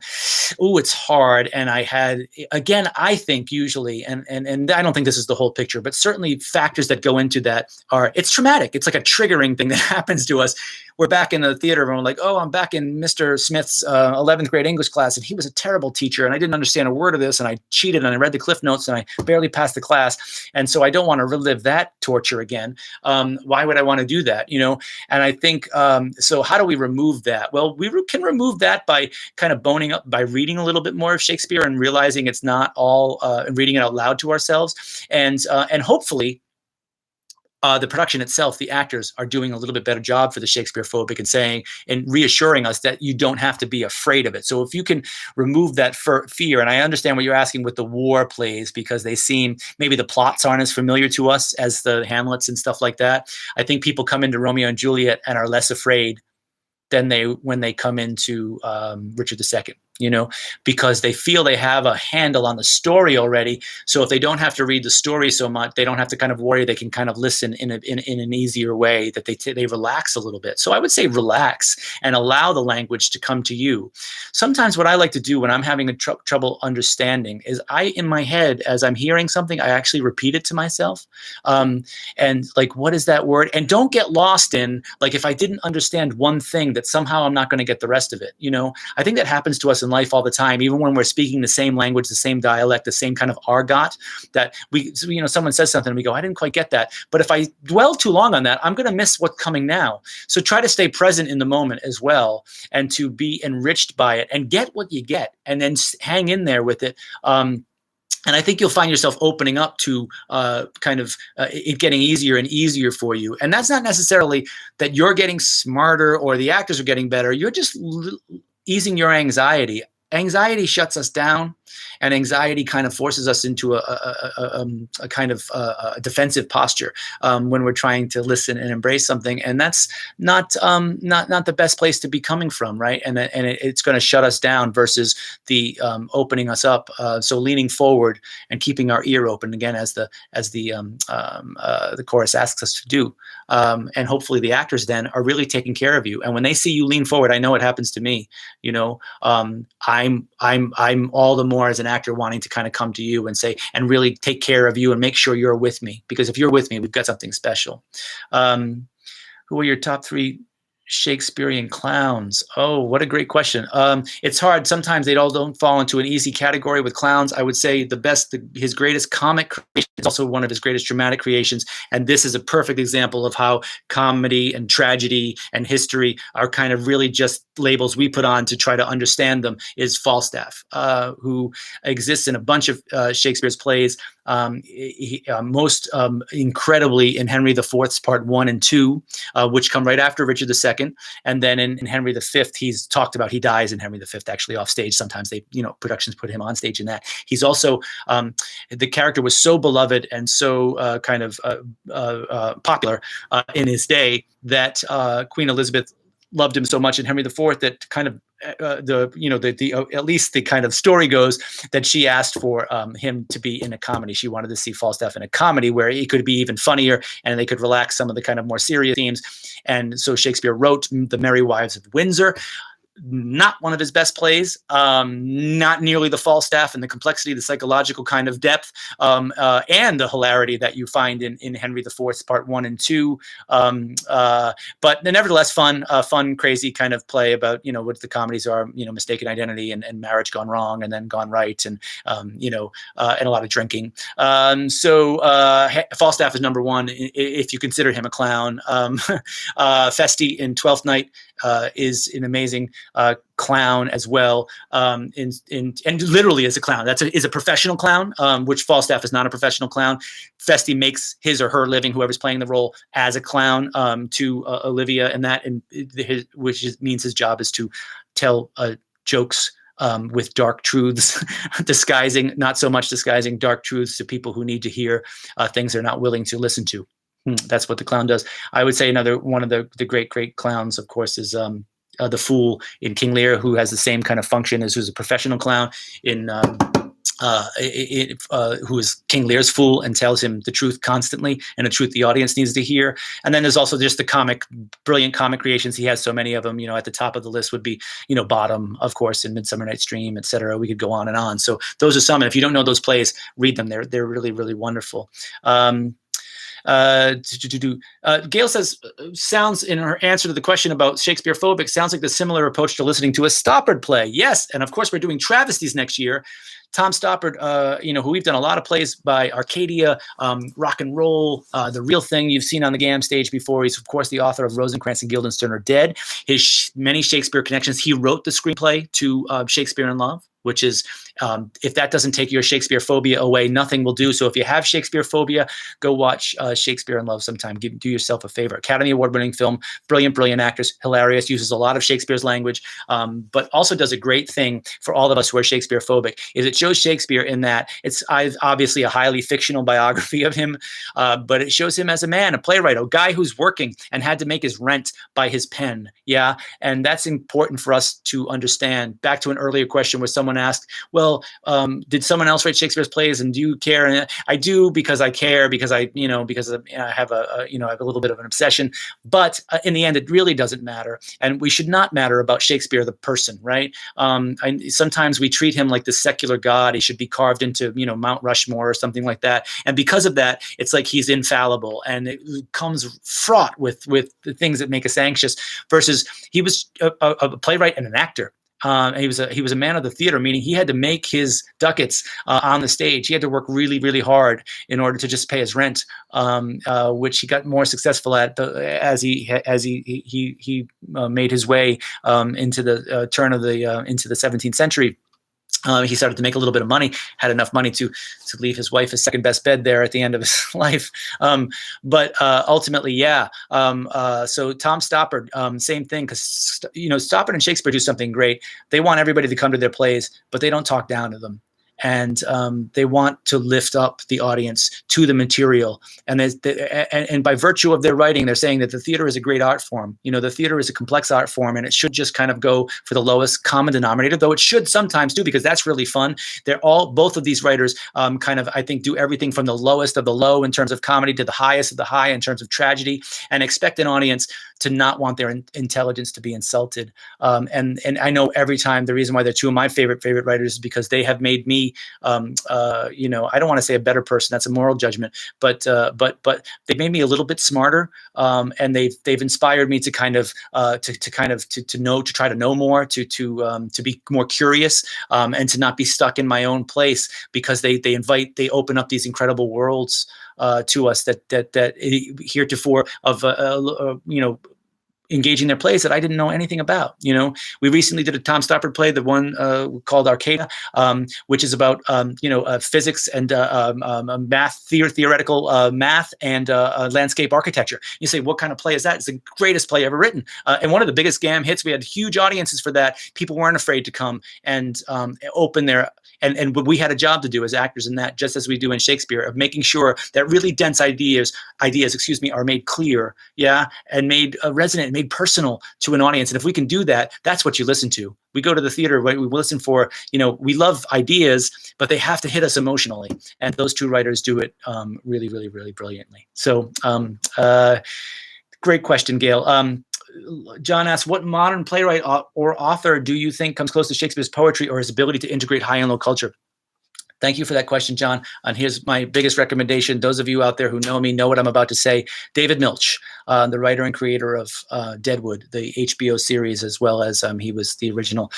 it's hard. And I think usually, and I don't think this is the whole picture, but certainly factors that go into that are, it's traumatic. It's like a triggering thing that happens to us. We're back in the theater room, like, oh, I'm back in Mr. Smith's 11th grade English class, and he was a terrible teacher, and I didn't understand a word of this, and I cheated, and I read the Cliff Notes, and I barely passed the class, and so I don't want to relive that torture again. Why would I want to do that? And I think, so how do we remove that? Well, we can remove that by kind of boning up, by reading a little bit more of Shakespeare and realizing it's not all, and reading it out loud to ourselves, and hopefully, the production itself, the actors are doing a little bit better job for the Shakespeare phobic and saying and reassuring us that you don't have to be afraid of it. So if you can remove that fear, and I understand what you're asking with the war plays, because they seem, maybe the plots aren't as familiar to us as the Hamlets and stuff like that. I think people come into Romeo and Juliet and are less afraid than when they come into Richard II. Because they feel they have a handle on the story already. So if they don't have to read the story so much, they don't have to kind of worry. They can kind of listen in an easier way, that they relax a little bit. So I would say relax and allow the language to come to you. Sometimes what I like to do when I'm having trouble understanding is, in my head, as I'm hearing something, I actually repeat it to myself. And like, what is that word? And don't get lost in, like, if I didn't understand one thing, that somehow I'm not going to get the rest of it. I think that happens to us in life all the time, even when we're speaking the same language, the same dialect, the same kind of argot, that someone says something and we go, I didn't quite get that. But if I dwell too long on that, I'm going to miss what's coming now. So try to stay present in the moment as well, and to be enriched by it and get what you get, and then hang in there with it. And I think you'll find yourself opening up to it getting easier and easier for you. And that's not necessarily that you're getting smarter or the actors are getting better. You're just easing your anxiety. Anxiety shuts us down, and anxiety kind of forces us into a kind of defensive posture when we're trying to listen and embrace something, and that's not the best place to be coming from, right? And it's going to shut us down versus the opening us up. So leaning forward and keeping our ear open, again, as the chorus asks us to do, and hopefully the actors then are really taking care of you. And when they see you lean forward, I know it happens to me. I'm all the more as an actor wanting to kind of come to you and say, and really take care of you and make sure you're with me, because if you're with me, we've got something special. Who are your top 3 Shakespearean clowns. Oh, what a great question. It's hard. Sometimes they all don't fall into an easy category with clowns. I would say his greatest comic creation is also one of his greatest dramatic creations. And this is a perfect example of how comedy and tragedy and history are kind of really just labels we put on to try to understand them, is Falstaff, who exists in a bunch of Shakespeare's plays. Most incredibly in Henry IV's Part 1 and 2, which come right after Richard II. And then in Henry V, he's talked about, he dies in Henry V, actually off stage. Sometimes productions put him on stage in that. He's also, the character was so beloved and so kind of popular in his day that Queen Elizabeth loved him so much in Henry IV that kind of at least the kind of story goes that she asked for him to be in a comedy. She wanted to see Falstaff in a comedy where he could be even funnier and they could relax some of the kind of more serious themes. And so Shakespeare wrote The Merry Wives of Windsor. Not one of his best plays, not nearly the Falstaff and the complexity, the psychological kind of depth, and the hilarity that you find in Henry IV's Part 1 and 2. But nevertheless, fun, crazy kind of play about, what the comedies are, mistaken identity and marriage gone wrong and then gone right, and and a lot of drinking. So Falstaff is number one if you consider him a clown. Feste in Twelfth Night is an amazing clown as well, and literally is a clown. Is a professional clown, which Falstaff is not a professional clown. Feste makes his or her living, whoever's playing the role, as a clown to Olivia, and that, means his job is to tell jokes with dark truths, not so much disguising dark truths to people who need to hear things they're not willing to listen to. That's what the clown does. I would say another one of the great clowns, of course, is the Fool in King Lear, who has the same kind of function as who's a professional clown who is King Lear's fool and tells him the truth constantly, and the truth the audience needs to hear. And then there's also just the brilliant comic creations. He has so many of them. At the top of the list would be, Bottom, of course, in Midsummer Night's Dream, etc. We could go on and on. So those are some. And if you don't know those plays, read them. They're really, really wonderful. Gail says, sounds in her answer to the question about Shakespeare phobic, sounds like the similar approach to listening to a Stoppard play. Yes, and of course we're doing travesties next year. Tom Stoppard, who we've done a lot of plays by, Arcadia, Rock and Roll, The Real Thing you've seen on the GAM stage before. He's, of course, the author of Rosencrantz and Guildenstern Are Dead. His many Shakespeare connections. He wrote the screenplay to Shakespeare in Love, which is, if that doesn't take your Shakespeare phobia away, nothing will do. So if you have Shakespeare phobia, go watch Shakespeare in Love sometime. Do yourself a favor. Academy Award-winning film, brilliant actors, hilarious, uses a lot of Shakespeare's language, but also does a great thing for all of us who are Shakespeare phobic, is it shows Shakespeare in that it's obviously a highly fictional biography of him, but it shows him as a man, a playwright, a guy who's working and had to make his rent by his pen. Yeah, and that's important for us to understand. Back to an earlier question where someone asked, well, did someone else write Shakespeare's plays and do you care? And I do, because I care, because I have a little bit of an obsession, but in the end, it really doesn't matter. And we should not matter about Shakespeare, the person, right? Sometimes we treat him like the secular god. He should be carved into, Mount Rushmore or something like that. And because of that, it's like he's infallible, and it comes fraught with the things that make us anxious, versus he was a playwright and an actor. He was a man of the theater, meaning he had to make his ducats on the stage. He had to work really, really hard in order to just pay his rent, which he got more successful at as he made his way into the turn of into the 17th century. He started to make a little bit of money, had enough money to leave his wife his second best bed there at the end of his life. But ultimately, yeah. So Tom Stoppard, same thing, because, Stoppard and Shakespeare do something great. They want everybody to come to their plays, but they don't talk down to them. And they want to lift up the audience to the material. And by virtue of their writing, they're saying that the theater is a great art form. The theater is a complex art form, and it should just kind of go for the lowest common denominator, though it should sometimes do, because that's really fun. Both of these writers I think, do everything from the lowest of the low in terms of comedy to the highest of the high in terms of tragedy, and expect an audience to not want their intelligence to be insulted. And I know every time, the reason why they're two of my favorite writers is because they have made me me, I don't want to say a better person. That's a moral judgment, but they made me a little bit smarter, and they've inspired me to kind of to try to know more, to be more curious, and to not be stuck in my own place, because they open up these incredible worlds to us that heretofore of engaging their plays that I didn't know anything about. We recently did a Tom Stoppard play, the one called Arcada, which is about physics and theoretical math and landscape architecture. You say, what kind of play is that? It's the greatest play ever written, and one of the biggest GAM hits. We had huge audiences for that. People weren't afraid to come and open their. And we had a job to do as actors in that, just as we do in Shakespeare, of making sure that really dense ideas, are made clear, and made resonant, made personal to an audience. And if we can do that, that's what you listen to. We go to the theater, we listen for, we love ideas, but they have to hit us emotionally. And those two writers do it really, really, really brilliantly. So great question, Gail. John asks, what modern playwright or author do you think comes close to Shakespeare's poetry or his ability to integrate high and low culture? Thank you for that question, John. And here's my biggest recommendation. Those of you out there who know me know what I'm about to say. David Milch, the writer and creator of Deadwood, the HBO series, as well as he was the original.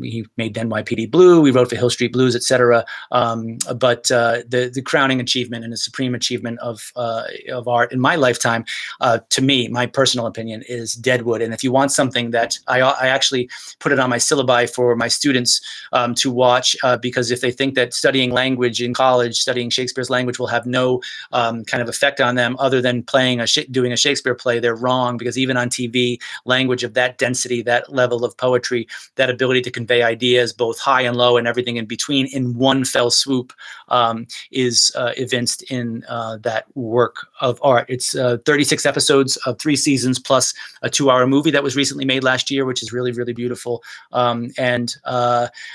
He made NYPD Blue. He wrote for Hill Street Blues, etc. But the crowning achievement and the supreme achievement of art in my lifetime, to me, my personal opinion, is Deadwood. And if you want something that I actually put it on my syllabi for my students to watch, because if they think that studying language in college, studying Shakespeare's language will have no kind of effect on them other than doing a Shakespeare play, they're wrong, because even on TV, language of that density, that level of poetry, that ability to convey ideas, both high and low and everything in between, in one fell swoop, is evinced in that work of art. It's 36 episodes of 3 seasons plus a 2-hour movie that was recently made last year, which is really, really beautiful. And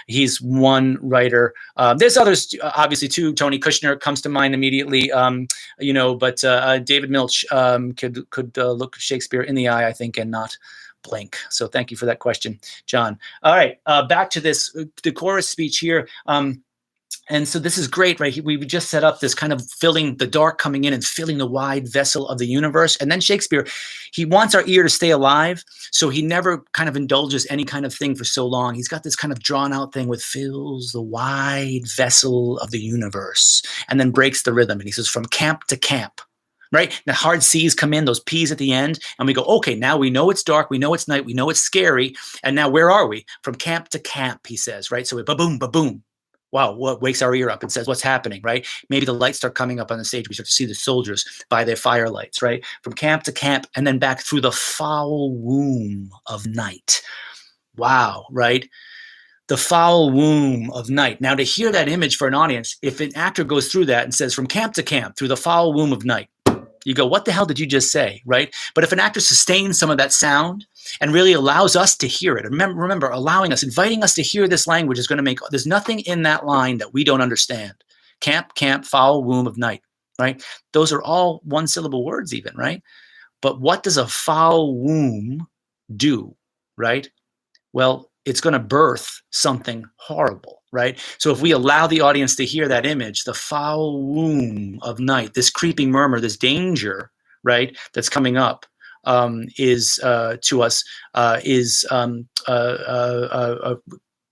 he's one writer. There's others, obviously, too. Tony Kushner comes to mind immediately, but David Milch could look Shakespeare in the eye, I think, and not blink. So thank you for that question, John. All right, back to the chorus speech here. And so this is great, right? We just set up this kind of filling the dark, coming in and filling the wide vessel of the universe. And then Shakespeare, he wants our ear to stay alive. So he never kind of indulges any kind of thing for so long. He's got this kind of drawn out thing with fills the wide vessel of the universe, and then breaks the rhythm. And he says, from camp to camp. Right? The hard C's come in, those P's at the end, and we go, okay, now we know it's dark, we know it's night, we know it's scary, and now where are we? From camp to camp, he says, right? So we ba-boom, ba-boom. Wow, what wakes our ear up and says, what's happening, right? Maybe the lights start coming up on the stage. We start to see the soldiers by their firelights, right? From camp to camp, and then back through the foul womb of night. Wow, right? The foul womb of night. Now, to hear that image for an audience, if an actor goes through that and says, from camp to camp, through the foul womb of night, you go, what the hell did you just say, right? But if an actor sustains some of that sound and really allows us to hear it, remember, allowing us, inviting us to hear this language is going to make, there's nothing in that line that we don't understand. Camp, camp, foul womb of night, right? Those are all one-syllable words even, right? But what does a foul womb do, right? Well, it's going to birth something horrible, right? So if we allow the audience to hear that image, the foul womb of night, this creeping murmur, this danger, right, that's coming up, is to us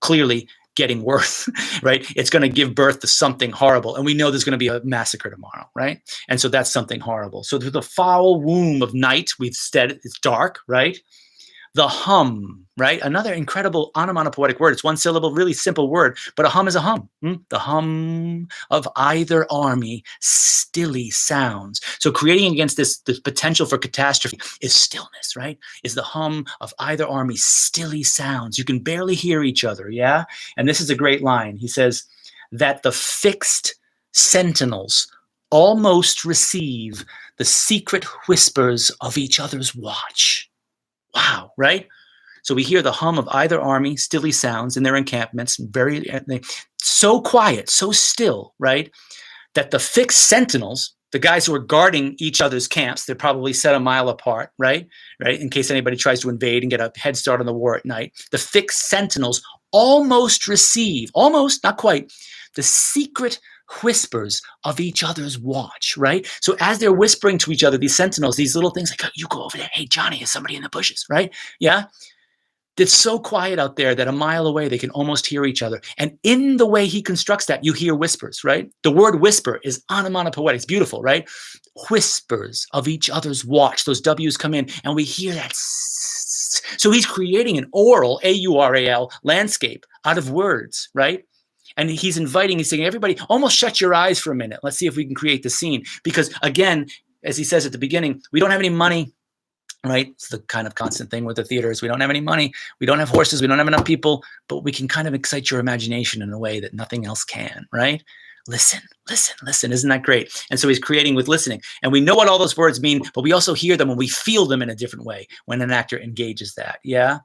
clearly getting worse, right? It's going to give birth to something horrible, and we know there's going to be a massacre tomorrow, right? And so that's something horrible. So through the foul womb of night, we've said it's dark, right? The hum, right? Another incredible onomatopoetic word. It's one syllable, really simple word, but a hum is a hum. The hum of either army stilly sounds. So creating against this potential for catastrophe is stillness, right? Is the hum of either army stilly sounds. You can barely hear each other, yeah? And this is a great line. He says that the fixed sentinels almost receive the secret whispers of each other's watch. Wow, right? So we hear the hum of either army, stilly sounds in their encampments, so quiet, so still, right? That the fixed sentinels, the guys who are guarding each other's camps, they're probably set a mile apart, right? In case anybody tries to invade and get a head start on the war at night. The fixed sentinels almost receive, almost, not quite, the secret whispers of each other's watch, right? So as they're whispering to each other, these sentinels, these little things like, oh, you go over there. Hey, Johnny, is somebody in the bushes, right? Yeah. It's so quiet out there that a mile away, they can almost hear each other. And in the way he constructs that, you hear whispers, right? The word whisper is onomatopoetic. It's beautiful, right? Whispers of each other's watch. Those W's come in and we hear that. So he's creating an oral, A-U-R-A-L, landscape out of words, right? And he's saying, everybody, almost shut your eyes for a minute. Let's see if we can create the scene. Because again, as he says at the beginning, we don't have any money. Right? It's the kind of constant thing with the theaters. We don't have any money. We don't have horses. We don't have enough people, but we can kind of excite your imagination in a way that nothing else can, right? Listen, listen, listen. Isn't that great? And so he's creating with listening. And we know what all those words mean, but we also hear them and we feel them in a different way when an actor engages that. Yeah.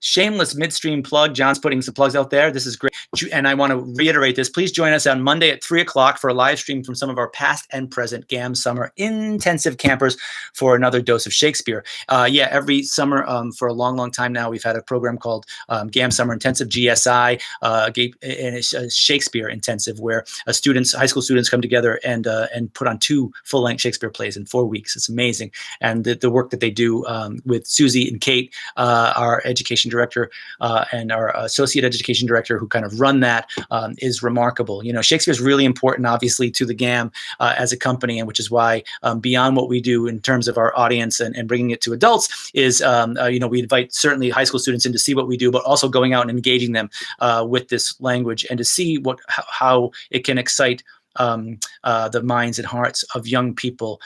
Shameless midstream plug. John's putting some plugs out there. This is great. And I want to reiterate this. Please join us on Monday at 3 o'clock for a live stream from some of our past and present GAM summer intensive campers for another dose of Shakespeare. Yeah, every summer for a long, long time now, we've had a program called GAM Summer Intensive, GSI, and it's a Shakespeare intensive where high school students come together and put on 2 full-length Shakespeare plays in 4 weeks. It's amazing. And the work that they do with Susie and Kate, our education director and our associate education director who kind of run that is remarkable. You know, Shakespeare is really important, obviously, to the GAM as a company, and which is why beyond what we do in terms of our audience and bringing it to adults is, you know, we invite certainly high school students in to see what we do, but also going out and engaging them with this language and to see how it can excite the minds and hearts of young people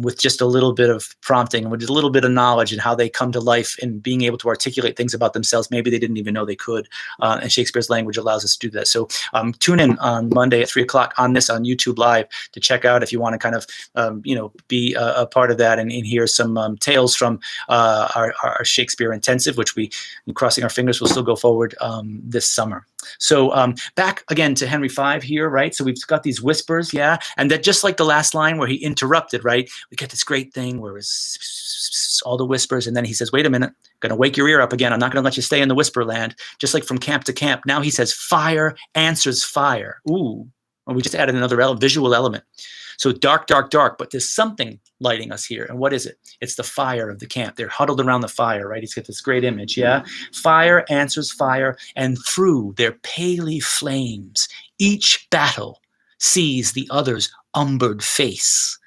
with just a little bit of prompting and with a little bit of knowledge and how they come to life and being able to articulate things about themselves maybe they didn't even know they could. And Shakespeare's language allows us to do that. So tune in on Monday at 3 o'clock on YouTube Live to check out if you want to kind of, you know, be a part of that and hear some tales from our Shakespeare intensive, which we, crossing our fingers, will still go forward this summer. So back again to Henry V here, right? So we've got these whispers, yeah, and that just like the last line where he interrupted, right? We get this great thing where it's all the whispers, and then he says, wait a minute, gonna wake your ear up again. I'm not gonna let you stay in the whisper land, just like from camp to camp. Now he says, fire answers fire. Ooh, well, we just added another visual element. So dark, dark, dark, but there's something lighting us here. And what is it? It's the fire of the camp. They're huddled around the fire, right? He's got this great image, yeah? Fire answers fire, and through their paly flames, each battle sees the other's umbered face,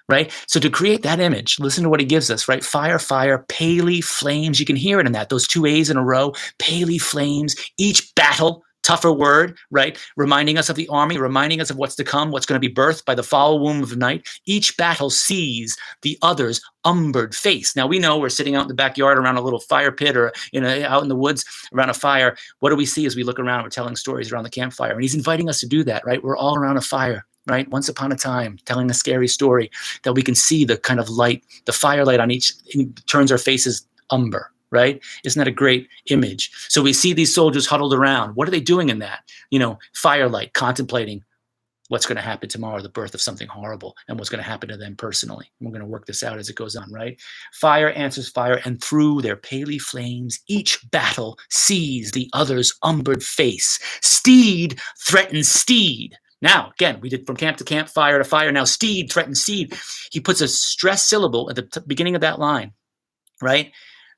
right? So to create that image, listen to what he gives us, right? Fire, fire, paly flames. You can hear it in that, those 2 A's in a row, paly flames, each battle, tougher word, right? Reminding us of the army, reminding us of what's to come, what's going to be birthed by the foul womb of night. Each battle sees the other's umbered face. Now we know we're sitting out in the backyard around a little fire pit or out in the woods around a fire. What do we see as we look around? We're telling stories around the campfire. And he's inviting us to do that, right? We're all around a fire, right? Once upon a time, telling a scary story that we can see the kind of light, the firelight on each, turns our faces umber. Right? Isn't that a great image? So we see these soldiers huddled around. What are they doing in that? You know, firelight, contemplating what's going to happen tomorrow, the birth of something horrible, and what's going to happen to them personally. And we're going to work this out as it goes on, right? Fire answers fire, and through their paly flames, each battle sees the other's umbered face. Steed threatens steed. Now, again, we did from camp to camp, fire to fire. Now, steed threatens steed. He puts a stressed syllable at the beginning of that line, right?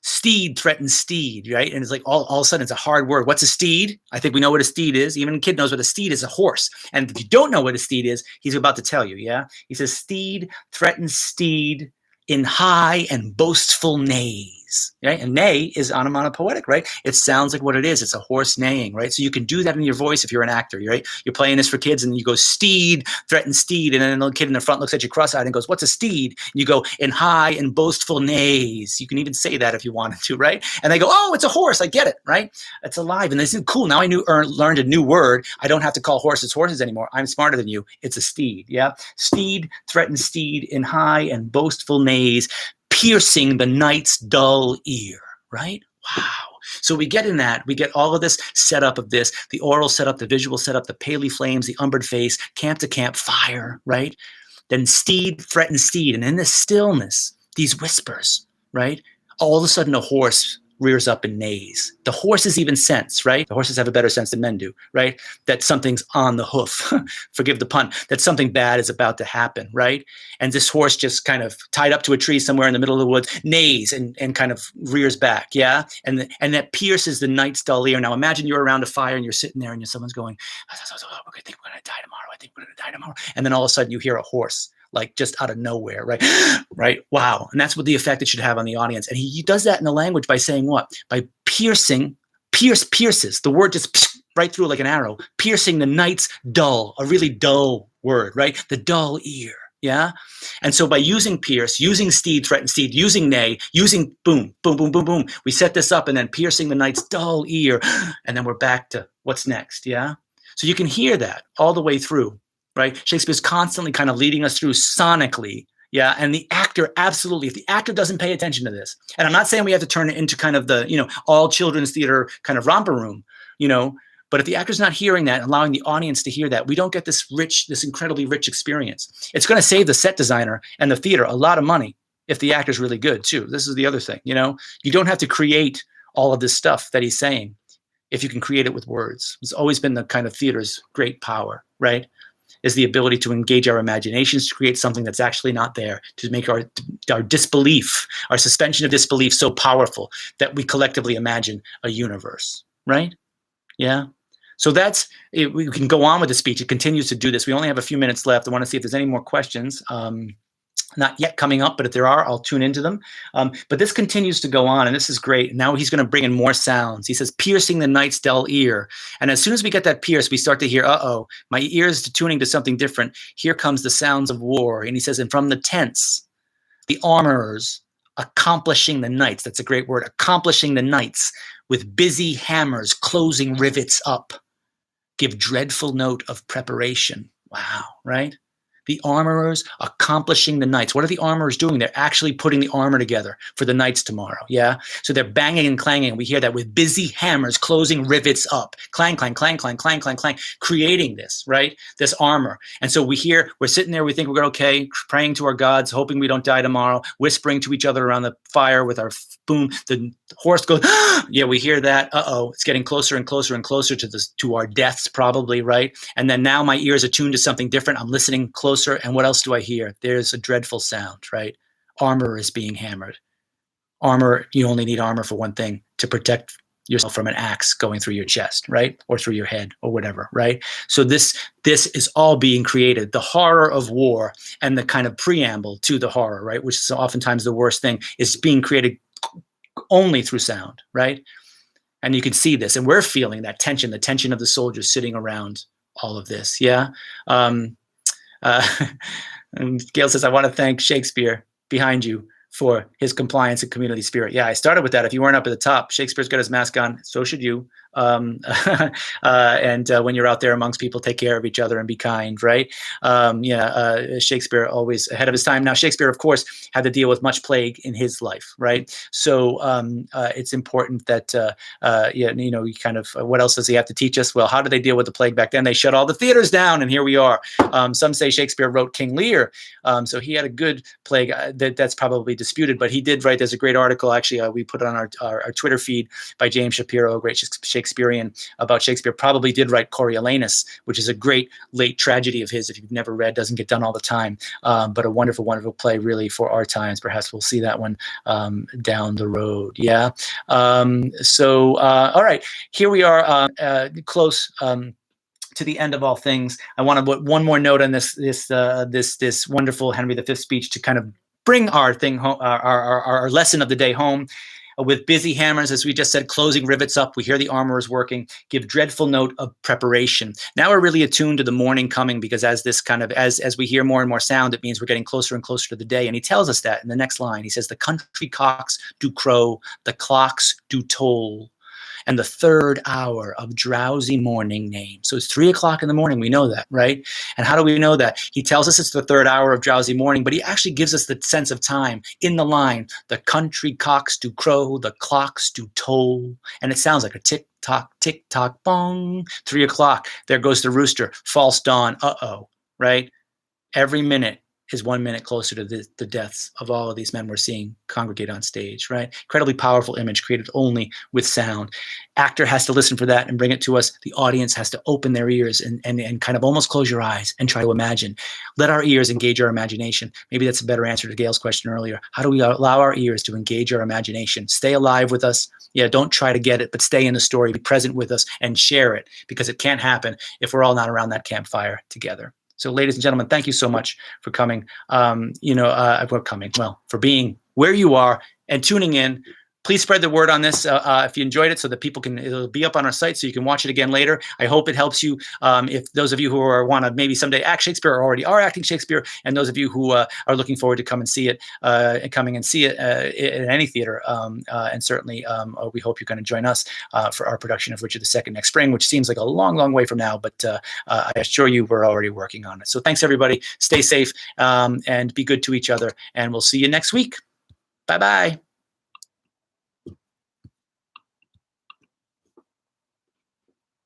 Steed threatens steed, right? And it's like all of a sudden it's a hard word. What's a steed? I think we know what a steed is. Even a kid knows what a steed is, a horse. And if you don't know what a steed is, he's about to tell you, yeah? He says, steed threatens steed in high and boastful neighs, right? And neigh is onomatopoetic, right? It sounds like what it is. It's a horse neighing, right? So you can do that in your voice if you're an actor, right? You're playing this for kids and you go, steed threatens steed. And then the kid in the front looks at you cross-eyed and goes, what's a steed? And you go, in high and boastful neighs. You can even say that if you wanted to, right? And they go, oh, it's a horse. I get it, right? It's alive. And this is cool. Now I learned a new word. I don't have to call horses horses anymore. I'm smarter than you. It's a steed, yeah? Steed threatens steed in high and boastful neighs, piercing the night's dull ear, right? Wow. So we get in that, we get all of this setup of this, the oral setup, the visual setup, the paly flames, the umbered face, camp to camp, fire, right? Then steed threatens steed. And in this stillness, these whispers, right? All of a sudden a horse rears up and neighs. The horses even sense, right? The horses have a better sense than men do, right? That something's on the hoof, forgive the pun, that something bad is about to happen, right? And this horse just kind of tied up to a tree somewhere in the middle of the woods, neighs and kind of rears back, yeah? And that pierces the night's dull ear. Now imagine you're around a fire and you're sitting there and someone's going, I think we're going to die tomorrow. I think we're going to die tomorrow. And then all of a sudden you hear a horse, like just out of nowhere, right? Right? Wow. And that's what the effect it should have on the audience. And he does that in the language by saying what? By pierces. The word just right through like an arrow, piercing the night's dull, a really dull word, right? The dull ear. Yeah. And so by using pierce, using steed, threaten steed, using neigh, using boom, boom, boom, boom, boom, we set this up and then piercing the night's dull ear. And then we're back to what's next. Yeah. So you can hear that all the way through. Right? Shakespeare's constantly kind of leading us through sonically. Yeah. And the actor, absolutely, if the actor doesn't pay attention to this, and I'm not saying we have to turn it into kind of the, all children's theater kind of romper room, but if the actor's not hearing that, allowing the audience to hear that, we don't get this incredibly rich experience. It's going to save the set designer and the theater a lot of money if the actor's really good too. This is the other thing, you don't have to create all of this stuff that he's saying if you can create it with words. It's always been the kind of theater's great power, right? Is the ability to engage our imaginations, to create something that's actually not there, to make our disbelief, our suspension of disbelief so powerful that we collectively imagine a universe, right? Yeah. So that's it. We can go on with the speech. It continues to do this. We only have a few minutes left. I want to see if there's any more questions. Not yet coming up, but if there are, I'll tune into them. But this continues to go on, and this is great. Now he's going to bring in more sounds. He says, piercing the night's dull ear. And as soon as we get that pierce, we start to hear, my ears tuning to something different. Here comes the sounds of war. And he says, and from the tents, the armorers accomplishing the knights. That's a great word, accomplishing the knights with busy hammers, closing rivets up, give dreadful note of preparation. Wow, right? The armorers accomplishing the knights. What are the armorers doing? They're actually putting the armor together for the knights tomorrow. Yeah. So they're banging and clanging. We hear that with busy hammers, closing rivets up. Clang, clang, clang, clang, clang, clang, clang, creating this, right? This armor. And so we're sitting there, we think we're okay, praying to our gods, hoping we don't die tomorrow, whispering to each other around the fire with our boom. The horse goes, yeah, we hear that. It's getting closer and closer and closer to our deaths probably, right? And then now my ears are tuned to something different. I'm listening closer. And what else do I hear? There's a dreadful sound, right? Armor is being hammered. Armor, you only need armor for one thing, to protect yourself from an axe going through your chest, right? Or through your head or whatever, right? So this is all being created. The horror of war and the kind of preamble to the horror, right? Which is oftentimes the worst thing, is being created only through sound, right? And you can see this, and we're feeling that tension, the tension of the soldiers sitting around all of this, yeah? And Gail says, I want to thank Shakespeare behind you for his compliance and community spirit. Yeah, I started with that. If you weren't up at the top, Shakespeare's got his mask on. So should you. And when you're out there amongst people, take care of each other and be kind, right? Shakespeare always ahead of his time. Now, Shakespeare, of course, had to deal with much plague in his life, right? So it's important that, you kind of, what else does he have to teach us? Well, how did they deal with the plague back then? They shut all the theaters down, and here we are. Some say Shakespeare wrote King Lear, so he had a good plague. That's probably disputed, but he did write. There's a great article, actually, we put on our Twitter feed by James Shapiro, a great Shakespearean, about Shakespeare. Probably did write Coriolanus, which is a great late tragedy of his. If you've never read, doesn't get done all the time, but a wonderful, wonderful play, really, for our times. Perhaps we'll see that one down the road. Yeah. All right, here we are, close to the end of all things. I want to put one more note on this wonderful Henry V speech to kind of bring our thing home, our lesson of the day home. With busy hammers, as we just said, closing rivets up, we hear the armorers working, give dreadful note of preparation. Now we're really attuned to the morning coming, because as we hear more and more sound, it means we're getting closer and closer to the day. And he tells us that in the next line. He says, the country cocks do crow, the clocks do toll, and the third hour of drowsy morning name. So it's 3 o'clock in the morning. We know that, right? And how do we know that? He tells us it's the third hour of drowsy morning, but he actually gives us the sense of time in the line. The country cocks do crow, the clocks do toll. And it sounds like a tick tock, bong. 3 o'clock. There goes the rooster. False dawn. Right? Every minute is 1 minute closer to the deaths of all of these men we're seeing congregate on stage, right? Incredibly powerful image created only with sound. Actor has to listen for that and bring it to us. The audience has to open their ears and kind of almost close your eyes and try to imagine. Let our ears engage our imagination. Maybe that's a better answer to Gail's question earlier. How do we allow our ears to engage our imagination? Stay alive with us. Yeah, don't try to get it, but stay in the story, be present with us, and share it, because it can't happen if we're all not around that campfire together. So, ladies and gentlemen, thank you so much for coming. For being where you are and tuning in. Please spread the word on this if you enjoyed it, so that people can. It'll be up on our site, so you can watch it again later. I hope it helps you. If those of you who want to maybe someday act Shakespeare or already are acting Shakespeare, and those of you who are looking forward to come and see it, in any theater, and certainly we hope you're going to join us for our production of Richard II next spring, which seems like a long, long way from now, but I assure you we're already working on it. So thanks everybody. Stay safe and be good to each other, and we'll see you next week. Bye bye.